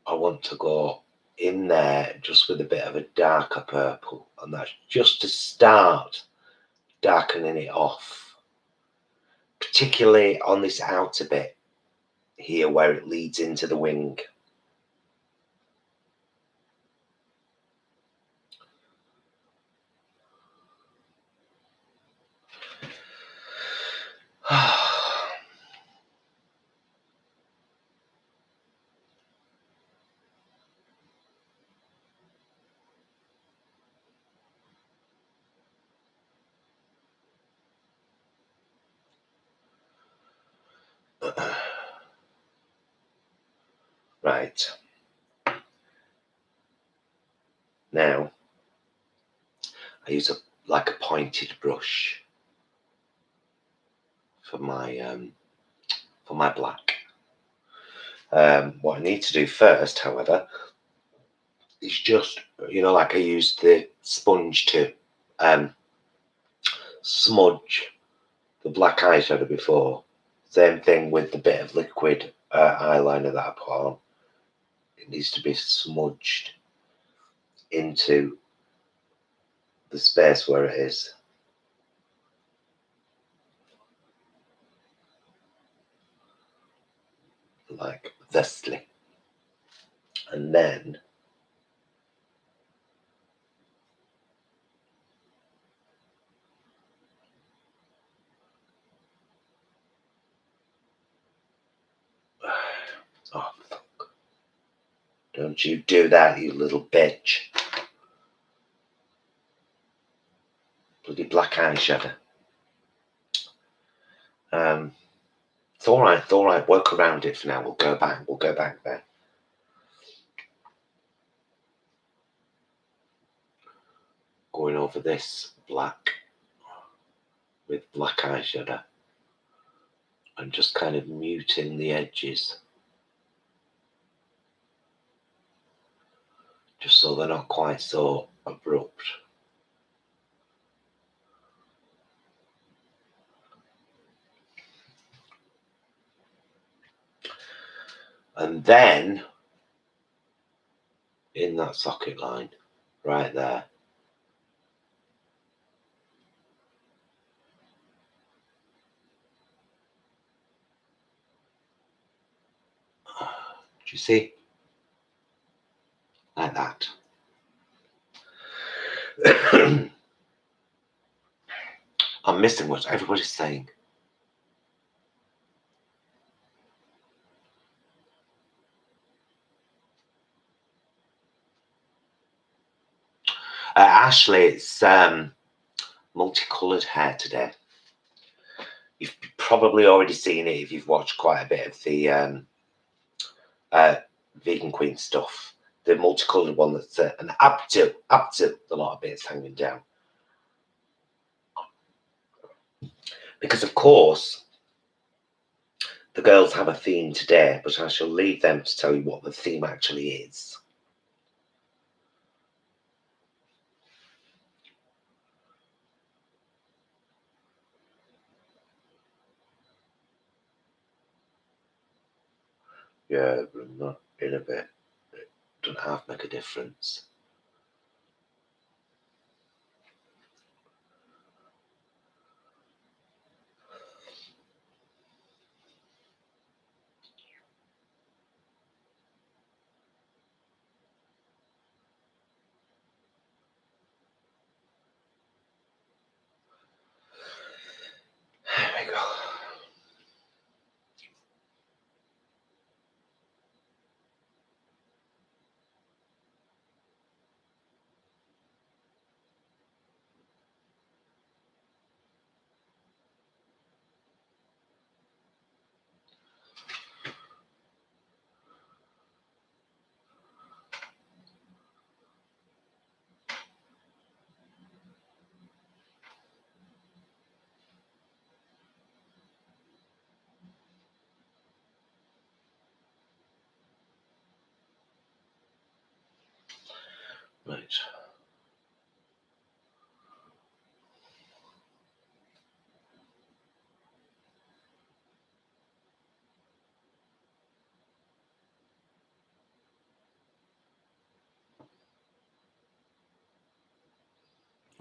I want to go in there just with a bit of a darker purple, and that's just to start darkening it off, particularly on this outer bit here where it leads into the wing. Right. Now, I use like a pointed brush for my black. What I need to do first, however, is just, like I used the sponge to smudge the black eyeshadow before. Same thing with the bit of liquid eyeliner that I put on. It needs to be smudged into the space where it is. Like thusly. And then oh fuck. Don't you do that, you little bitch. Bloody black eyeshadow. It's alright, work around it for now. We'll go back there. Going over this black with black eyeshadow and just kind of muting the edges. Just so they're not quite so abrupt. And then, in that socket line, right there, do you see? Like that. I'm missing what everybody's saying. Ashley, it's multicoloured hair today. You've probably already seen it if you've watched quite a bit of the Vegan Queen stuff. The multicoloured one that's an up to a lot of bits hanging down. Because of course, the girls have a theme today, but I shall leave them to tell you what the theme actually is. Yeah, but not in a bit. It doesn't half make a difference. There we go. Right.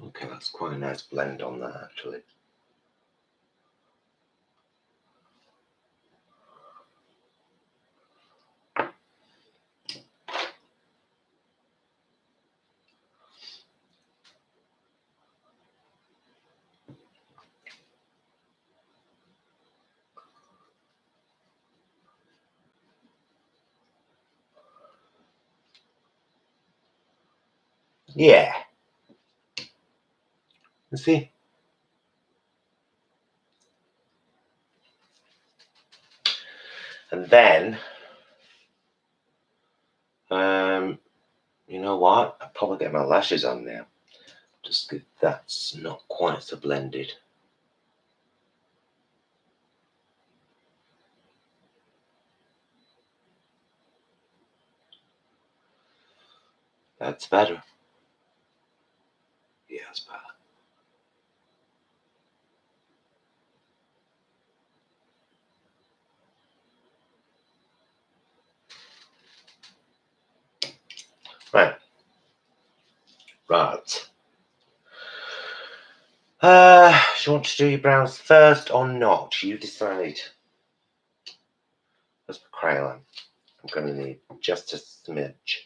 Okay, that's quite a nice blend on that actually. Yeah. You see? And then, you know what? I'll probably get my lashes on now. Just because that's not quite so blended. That's better. Yeah, that's better. Right. Right. Do you want to do your brows first or not? You decide. That's for crayon. I'm going to need just a smidge.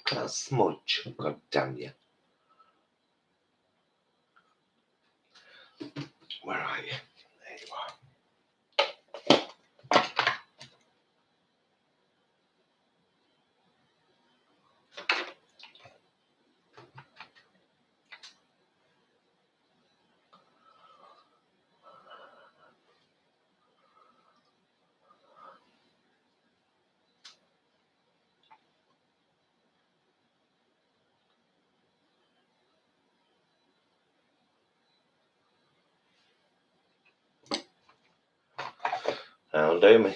Look at that smudge. God damn you. Where are you? There you are. That'll do me.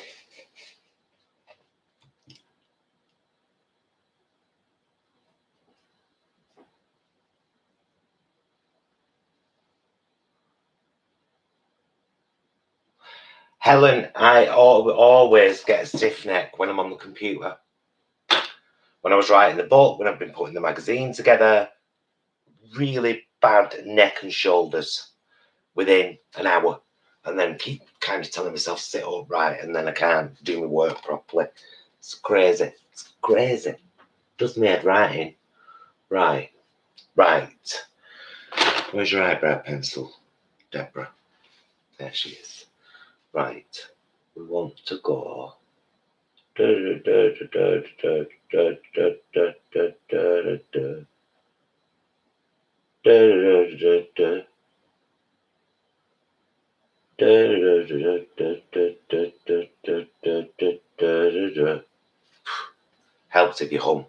Helen, I always get a stiff neck when I'm on the computer. When I was writing the book, when I've been putting the magazine together, really bad neck and shoulders within an hour. And then keep kind of telling myself sit upright, and then I can't do my work properly. It's crazy. It's crazy. Does me head right in. Right. Right. Where's your eyebrow pencil, Deborah? There she is. Right. We want to go. Helps if you hum.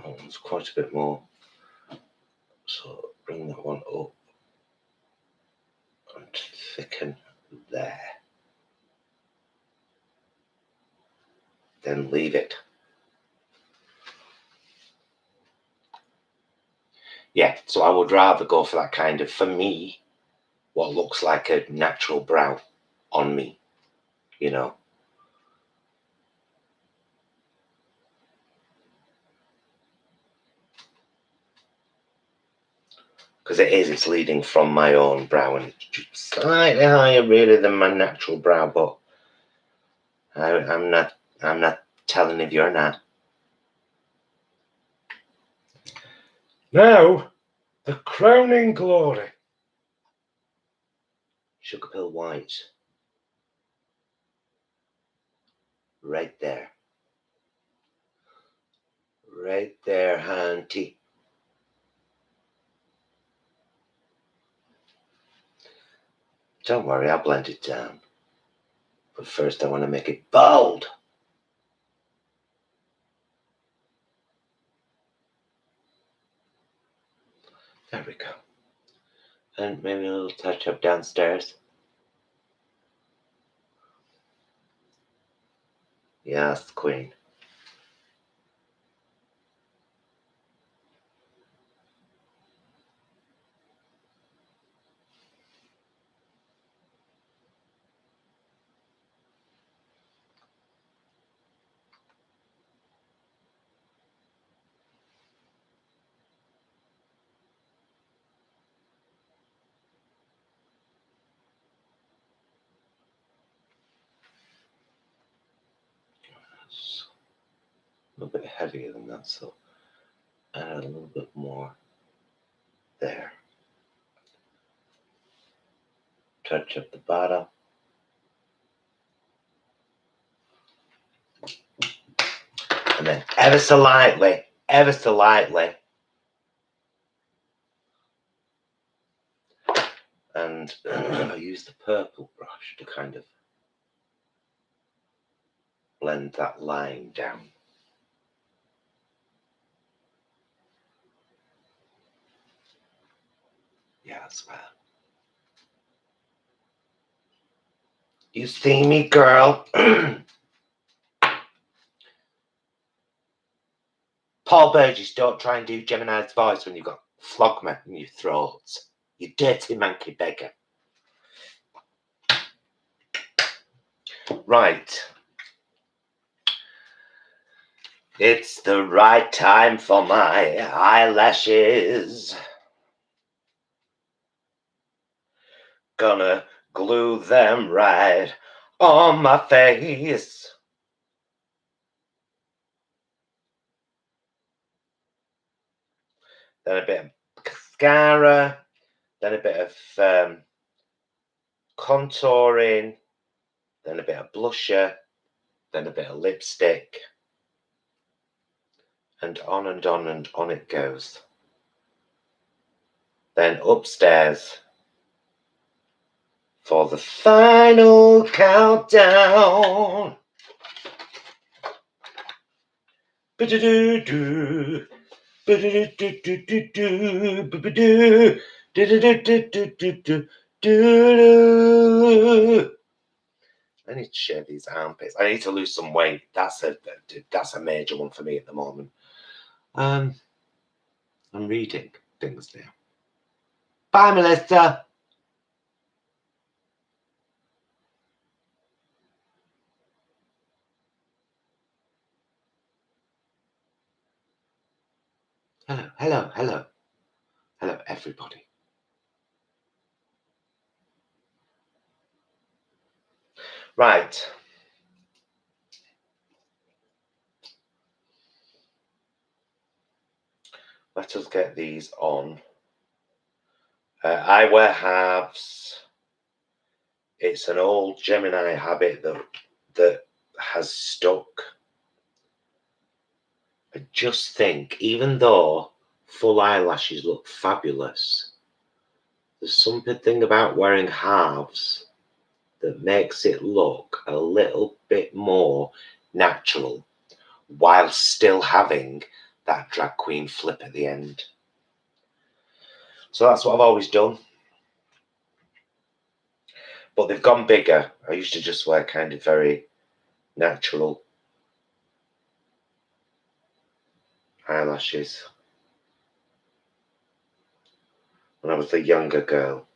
Oh, there's quite a bit more. So bring that one up and thicken there. Then leave it. Yeah, so I would rather go for that kind of, for me, what looks like a natural brow on me, you know. Because it's leading from my own brow, and it's slightly higher really than my natural brow, but I'm not telling if you're not. Now, the crowning glory. Sugar pill white. Right there. Right there, auntie. Don't worry, I'll blend it down. But first I want to make it bold. There we go. And maybe a little touch up downstairs. Yes, queen. heavier than that, so add a little bit more there. Touch up the bottom. And then ever so lightly, and I use the purple brush to kind of blend that line down. Yeah, that's better. You see me, girl? Paul Burgess, don't try and do Gemini's voice when you've got phlegma in your throat. You dirty monkey beggar. Right. It's the right time for my eyelashes. Gonna glue them right on my face. Then a bit of mascara. Then a bit of contouring. Then a bit of blusher. Then a bit of lipstick. And on and on and on it goes. Then upstairs for the final countdown. Ba-da-doo-doo. Ba-da-doo-doo-doo-doo. Ba-ba-doo. Do-do-do-do-do-do-do. I need to shave these armpits. I need to lose some weight. That's a major one for me at the moment. I'm reading things now. Bye, Melissa. Hello, hello, hello. Hello, everybody. Right. Let us get these on. I wear halves. It's an old Gemini habit that has stuck. I just think, even though full eyelashes look fabulous, there's something about wearing halves that makes it look a little bit more natural while still having that drag queen flip at the end. So that's what I've always done. But they've gone bigger. I used to just wear kind of very natural eyelashes when I was a younger girl.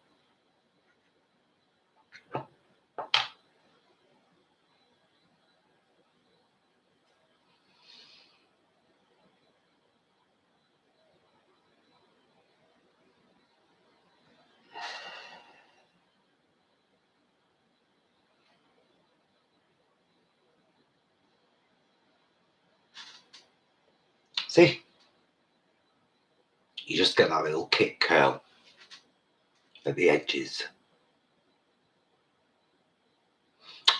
See? You just get that little kick curl at the edges.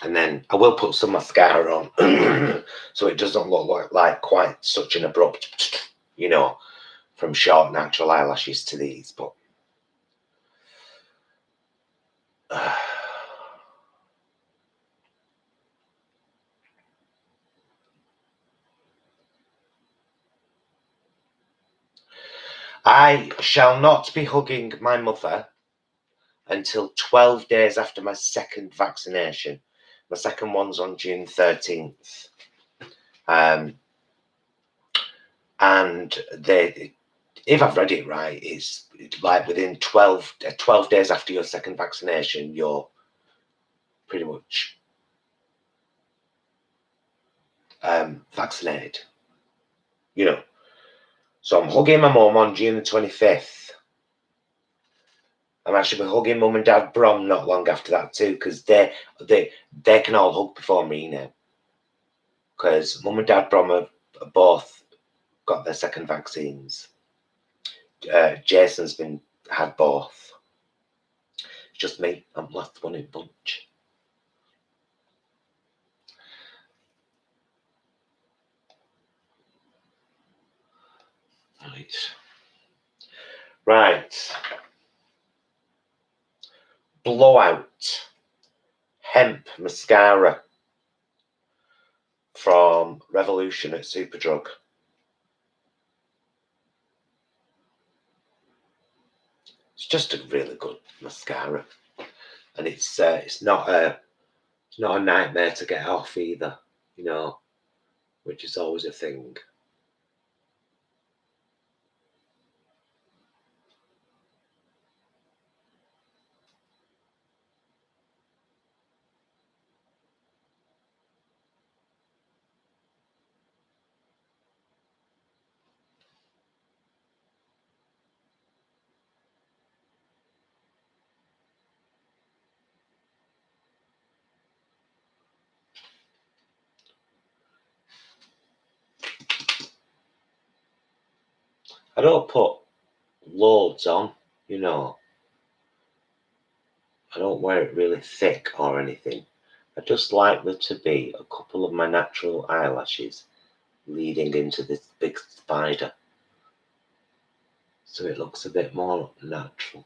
And then I will put some mascara on so it doesn't look like quite such an abrupt, you know, from short natural eyelashes to these. But I shall not be hugging my mother until 12 days after my second vaccination. My second one's on June 13th. And if I've read it right, it's like within 12 days after your second vaccination, you're pretty much vaccinated. You know. So I'm hugging my mum on June the 25th. I'm actually hugging mum and dad Brom not long after that too, because they can all hug before me now. Because mum and dad Brom both got their second vaccines. Jason's had both. It's just me. I'm last one in bunch. Right. Blowout hemp mascara from Revolution at Superdrug. It's just a really good mascara, and it's not a nightmare to get off either, you know, which is always a thing. I don't put loads on, you know. I don't wear it really thick or anything. I just like there to be a couple of my natural eyelashes leading into this big spider, so it looks a bit more natural.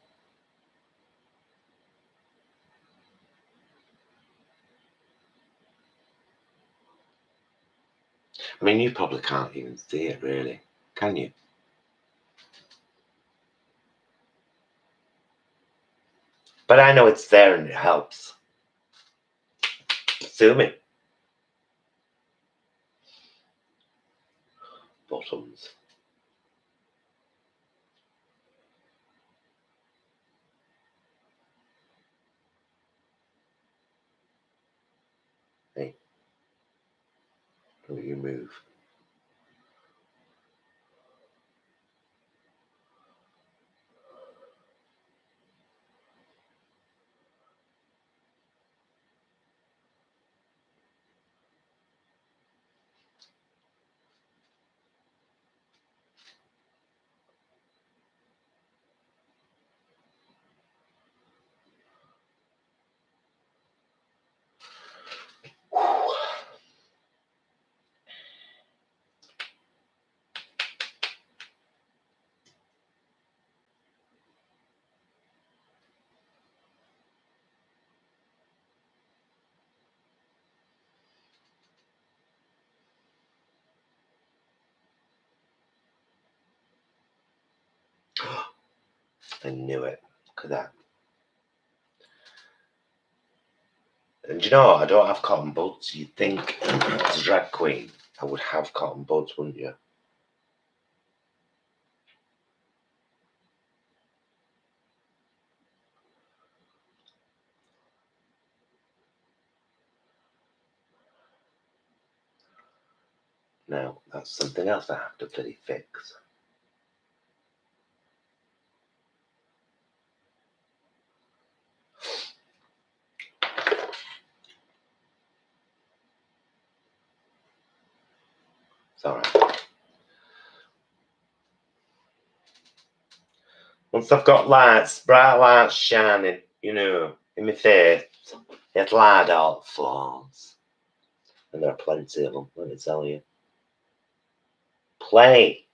I mean, you probably can't even see it really, can you? But I know it's there and it helps. Zoom in. Bottoms. Hey, don't you move. I knew it. Look at that. And you know, I don't have cotton buds. You'd think as a drag queen, I would have cotton buds, wouldn't you? Now, that's something else I have to bloody fix. It's alright. Once I've got lights, bright lights shining, you know, in my face, it'll hide all the flaws. And there are plenty of them, let me tell you. Play.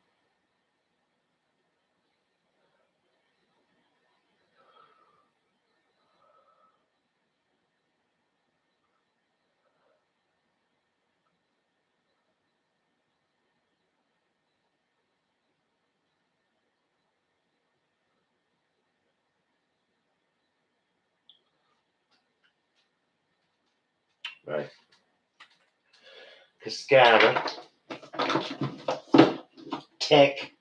Right. Cascara. Tick.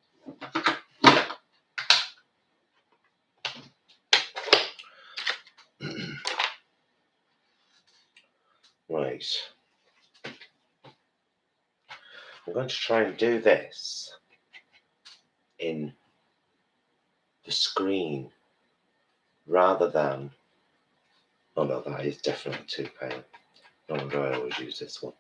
Right. I'm going to try and do this in the screen rather than. Oh no, that is definitely too pale. No wonder I always use this one.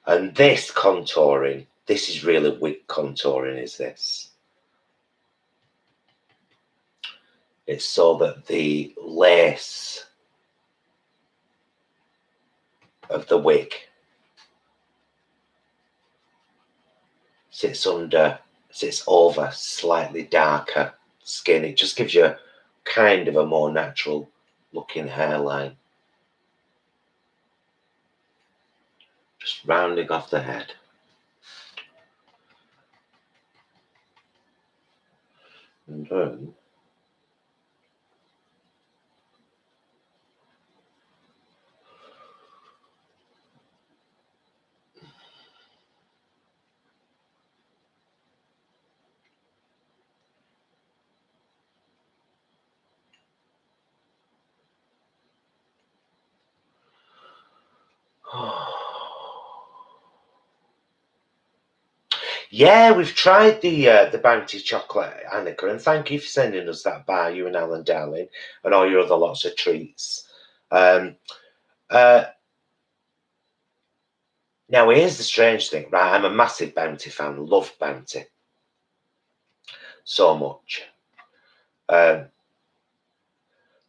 And this contouring, this is really wig contouring, is this. It's so that the lace of the wig sits over slightly darker skin. It just gives you kind of a more natural looking hairline. Just rounding off the head. And then yeah, we've tried the Bounty chocolate, Annika, and thank you for sending us that bar, you and Alan Darling, and all your other lots of treats. Now, here's the strange thing, right? I'm a massive Bounty fan, love Bounty so much.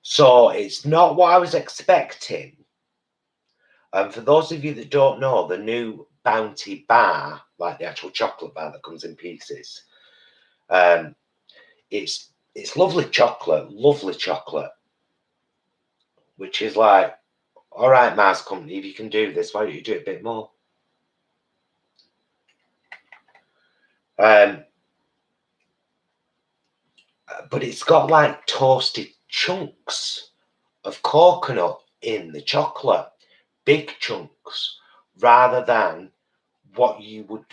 So it's not what I was expecting. For those of you that don't know, the new Bounty bar, like the actual chocolate bar that comes in pieces, it's lovely chocolate, which is like, all right, Mars Company, if you can do this, why don't you do it a bit more? But it's got like toasted chunks of coconut in the chocolate, big chunks, rather than what you would,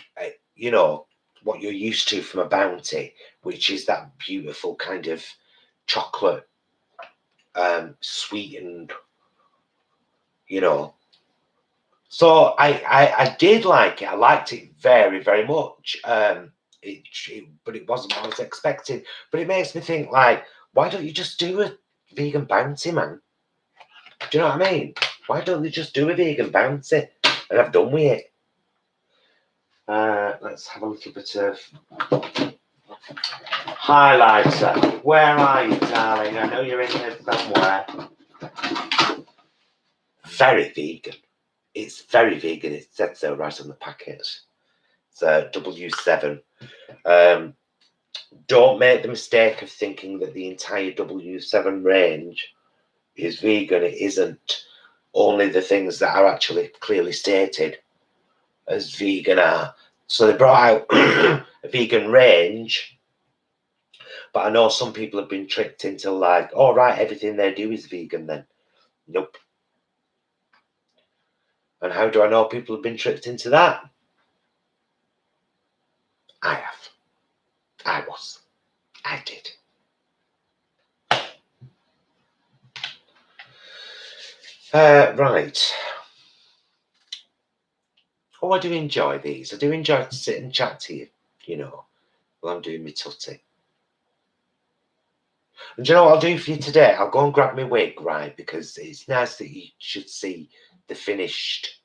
what you're used to from a Bounty, which is that beautiful kind of chocolate, sweetened, So I did like it. I liked it very, very much. But it wasn't what I was expecting. But it makes me think, like, why don't you just do a vegan Bounty, man? Do you know what I mean? Why don't they just do a vegan Bounty and have done with it? Let's have a little bit of highlighter. Where are you, darling? I know you're in here somewhere. Very vegan. It's very vegan. It said so right on the packet. It's W7. Don't make the mistake of thinking that the entire W7 range is vegan. It isn't. Only the things that are actually clearly stated as vegan are. So they brought out a vegan range, but I know some people have been tricked into like, oh right, everything they do is vegan then. Nope. And how do I know people have been tricked into that? I have. I was. I did. Right. Oh, I do enjoy these. I do enjoy to sit and chat to you, while I'm doing my tutty. And do you know what I'll do for you today? I'll go and grab my wig, right? Because it's nice that you should see the finished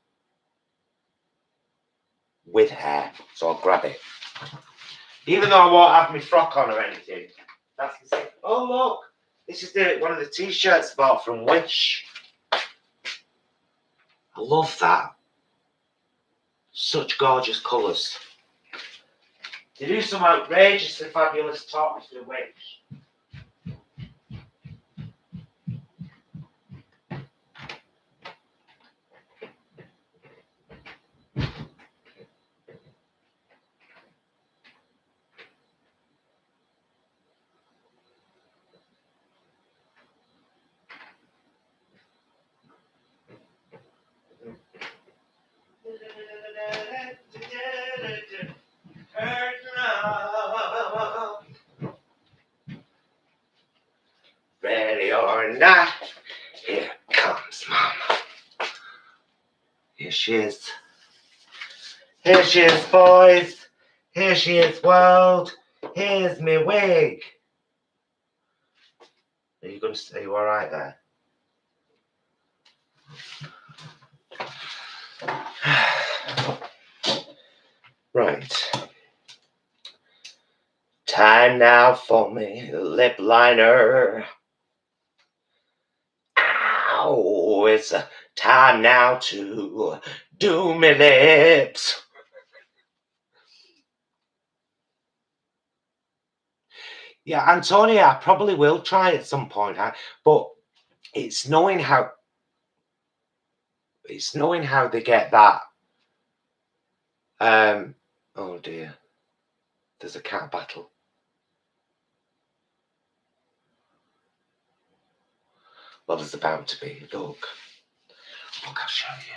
with hair. So I'll grab it. Even though I won't have my frock on or anything. That's the thing. Oh, look. This is one of the t-shirts I bought from Wish. I love that. Such gorgeous colours. They do some outrageously fabulous tops with Wish. Ready or not, here comes Mama. Here she is. Here she is, boys. Here she is, world. Here's me wig. Are you all right there? Right. Time now for me lip liner. Ow, it's time now to do me lips. Yeah, Antonia, I probably will try at some point, but it's knowing how they get that. Oh dear, there's a cat battle. Well, there's about to be. Look, I'll show you.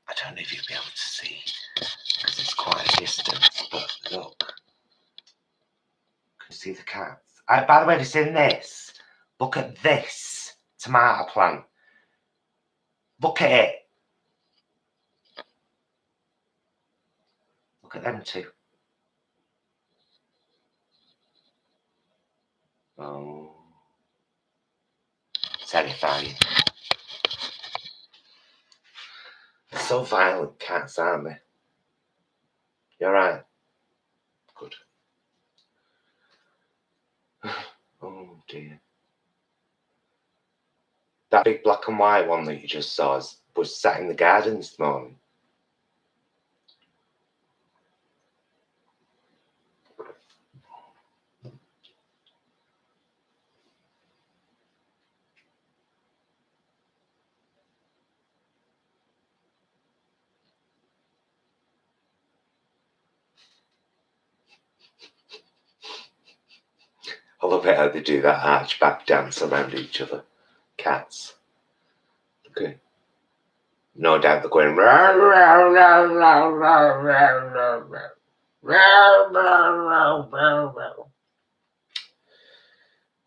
I don't know if you'll be able to see because it's quite a distance, but look. Can you see the cats? By the way, have you seen this? Look at this tomato plant. Look at it. Look at them two. Oh. Terrifying. They're so violent, cats, aren't they? You're right. Good. Oh dear. That big black and white one that you just saw was sat in the garden this morning. I love it how they do that archback dance around each other. Cats. Okay. No doubt they're going.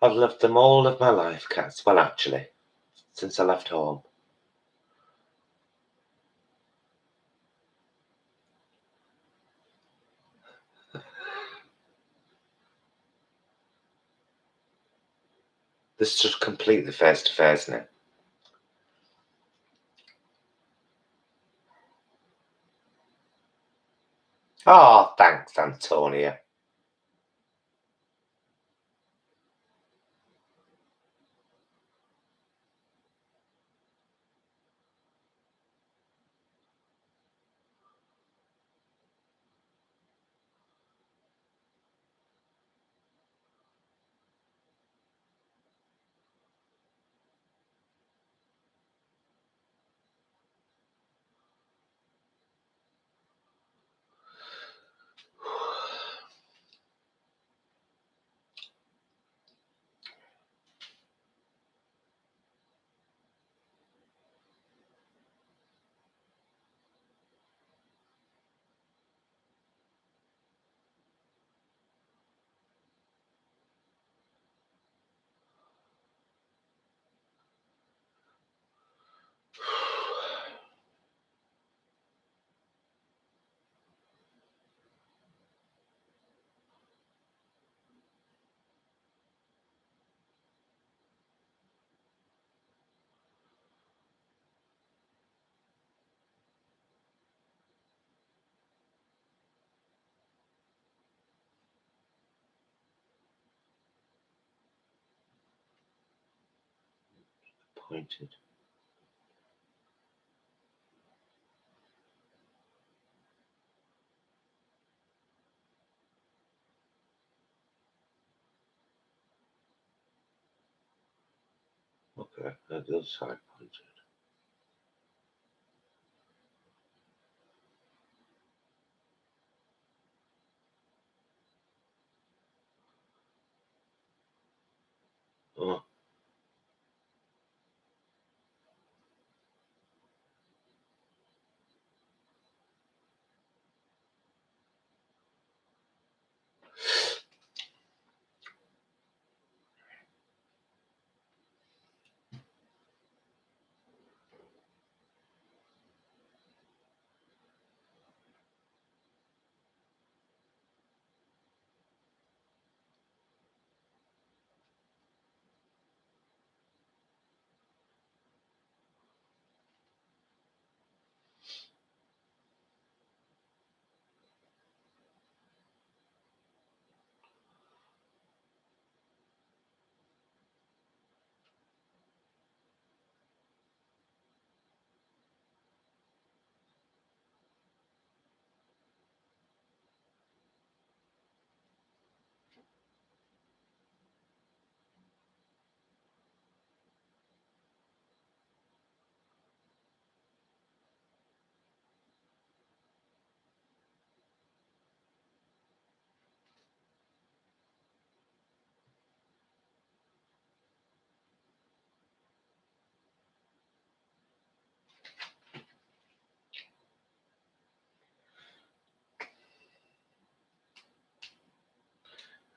I've loved them all of my life, cats. Well, actually, since I left home. This is just completely face to face now. Oh, thanks, Antonia. Pointed. Okay, the other side pointed. Oh.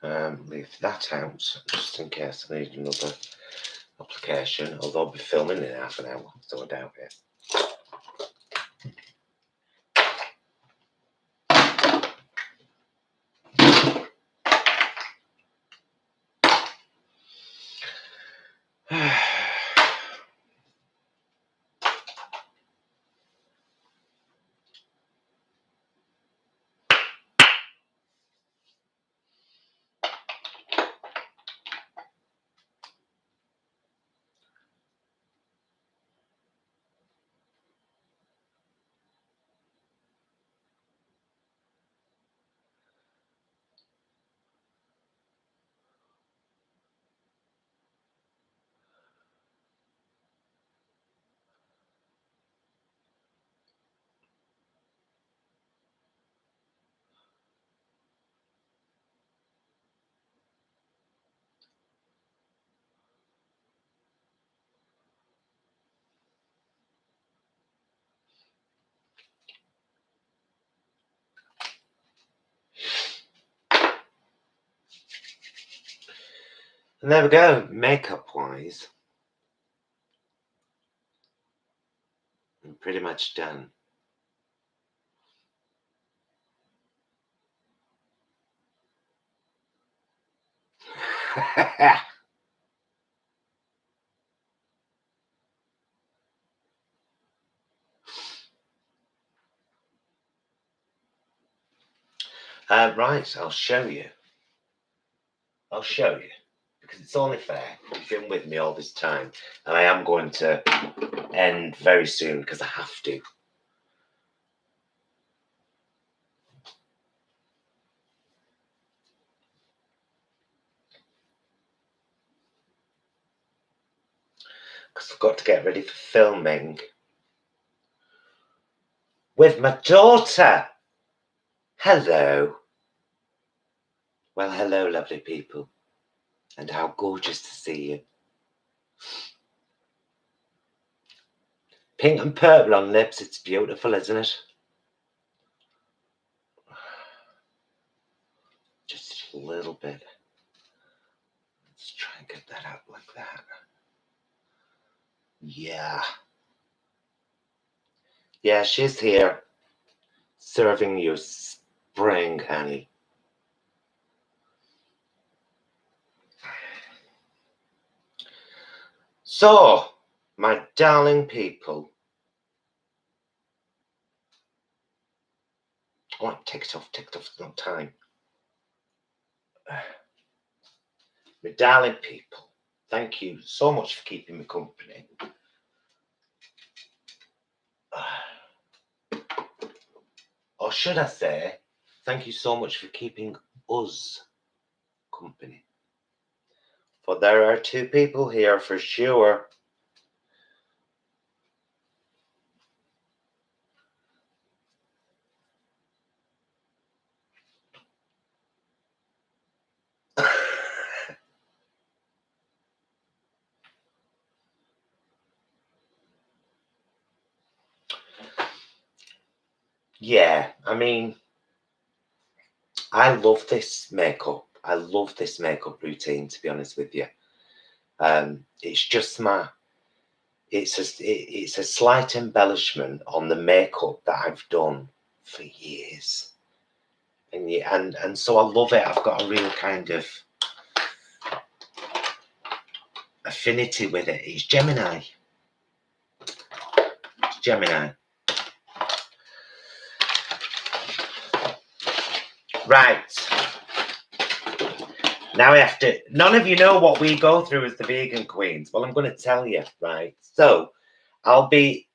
Leave that out just in case I need another application, although I'll be filming in half an hour, so I doubt it. And there we go, makeup wise. I'm pretty much done. Right, I'll show you. Because it's only fair. You've been with me all this time, and I am going to end very soon because I have to. Because I've got to get ready for filming with my daughter. Hello. Well, hello, lovely people. And how gorgeous to see you. Pink and purple on lips. It's beautiful, isn't it? Just a little bit. Let's try and get that out like that. Yeah. Yeah, she's here. Serving you spring, honey. So, my darling people. Oh, take it off, it's not time. My darling people, thank you so much for keeping me company. Or should I say, thank you so much for keeping us company. For there are two people here for sure. Yeah, I mean, I love this makeup. I love this makeup routine, to be honest with you. It's just it's a slight embellishment on the makeup that I've done for years. And so I love it. I've got a real kind of affinity with it. It's Gemini. Right. Now I have to. None of you know what we go through as the vegan queens. Well, I'm going to tell you, right? So I'll be.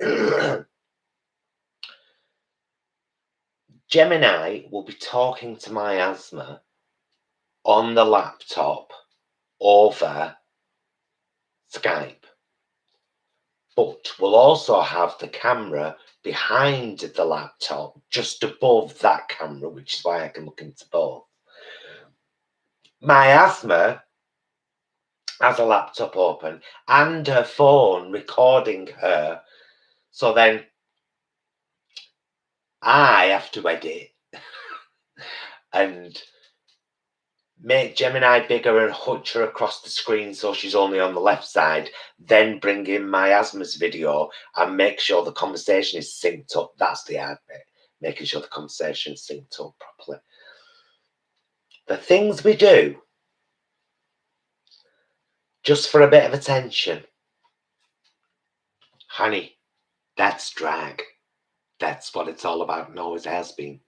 Gemini will be talking to my asthma on the laptop over Skype. But we'll also have the camera behind the laptop, just above that camera, which is why I can look into both. My asthma has a laptop open and her phone recording her. So then I have to edit and make Gemini bigger and hunch her across the screen so she's only on the left side, then bring in miasma's video and make sure the conversation is synced up. That's the hard bit, making sure the conversation is synced up properly. The things we do just for a bit of attention, honey, that's drag. That's what it's all about and always has been.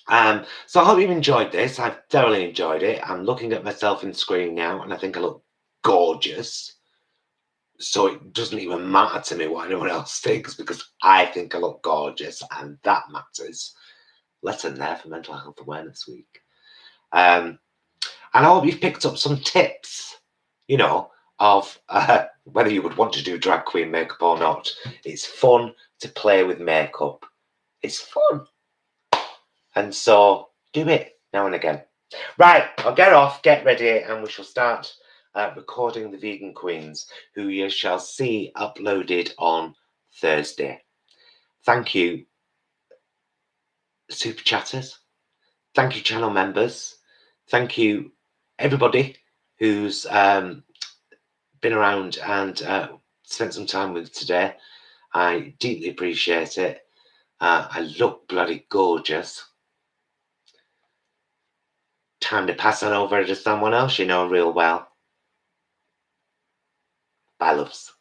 So I hope you've enjoyed this. I've thoroughly enjoyed it. I'm looking at myself in the screen now and I think I look gorgeous. So it doesn't even matter to me what anyone else thinks because I think I look gorgeous and that matters. Lesson there for Mental Health Awareness Week. And I hope you've picked up some tips, you know, of whether you would want to do drag queen makeup or not. It's fun to play with makeup. It's fun. And so do it now and again. Right, I'll get off, get ready, and we shall start recording the Vegan Queens, who you shall see uploaded on Thursday. Thank you, Super Chatters. Thank you, channel members. Thank you, everybody who's been around and spent some time with today. I deeply appreciate it. I look bloody gorgeous. Time to pass on over to someone else you know real well. Bye, loves.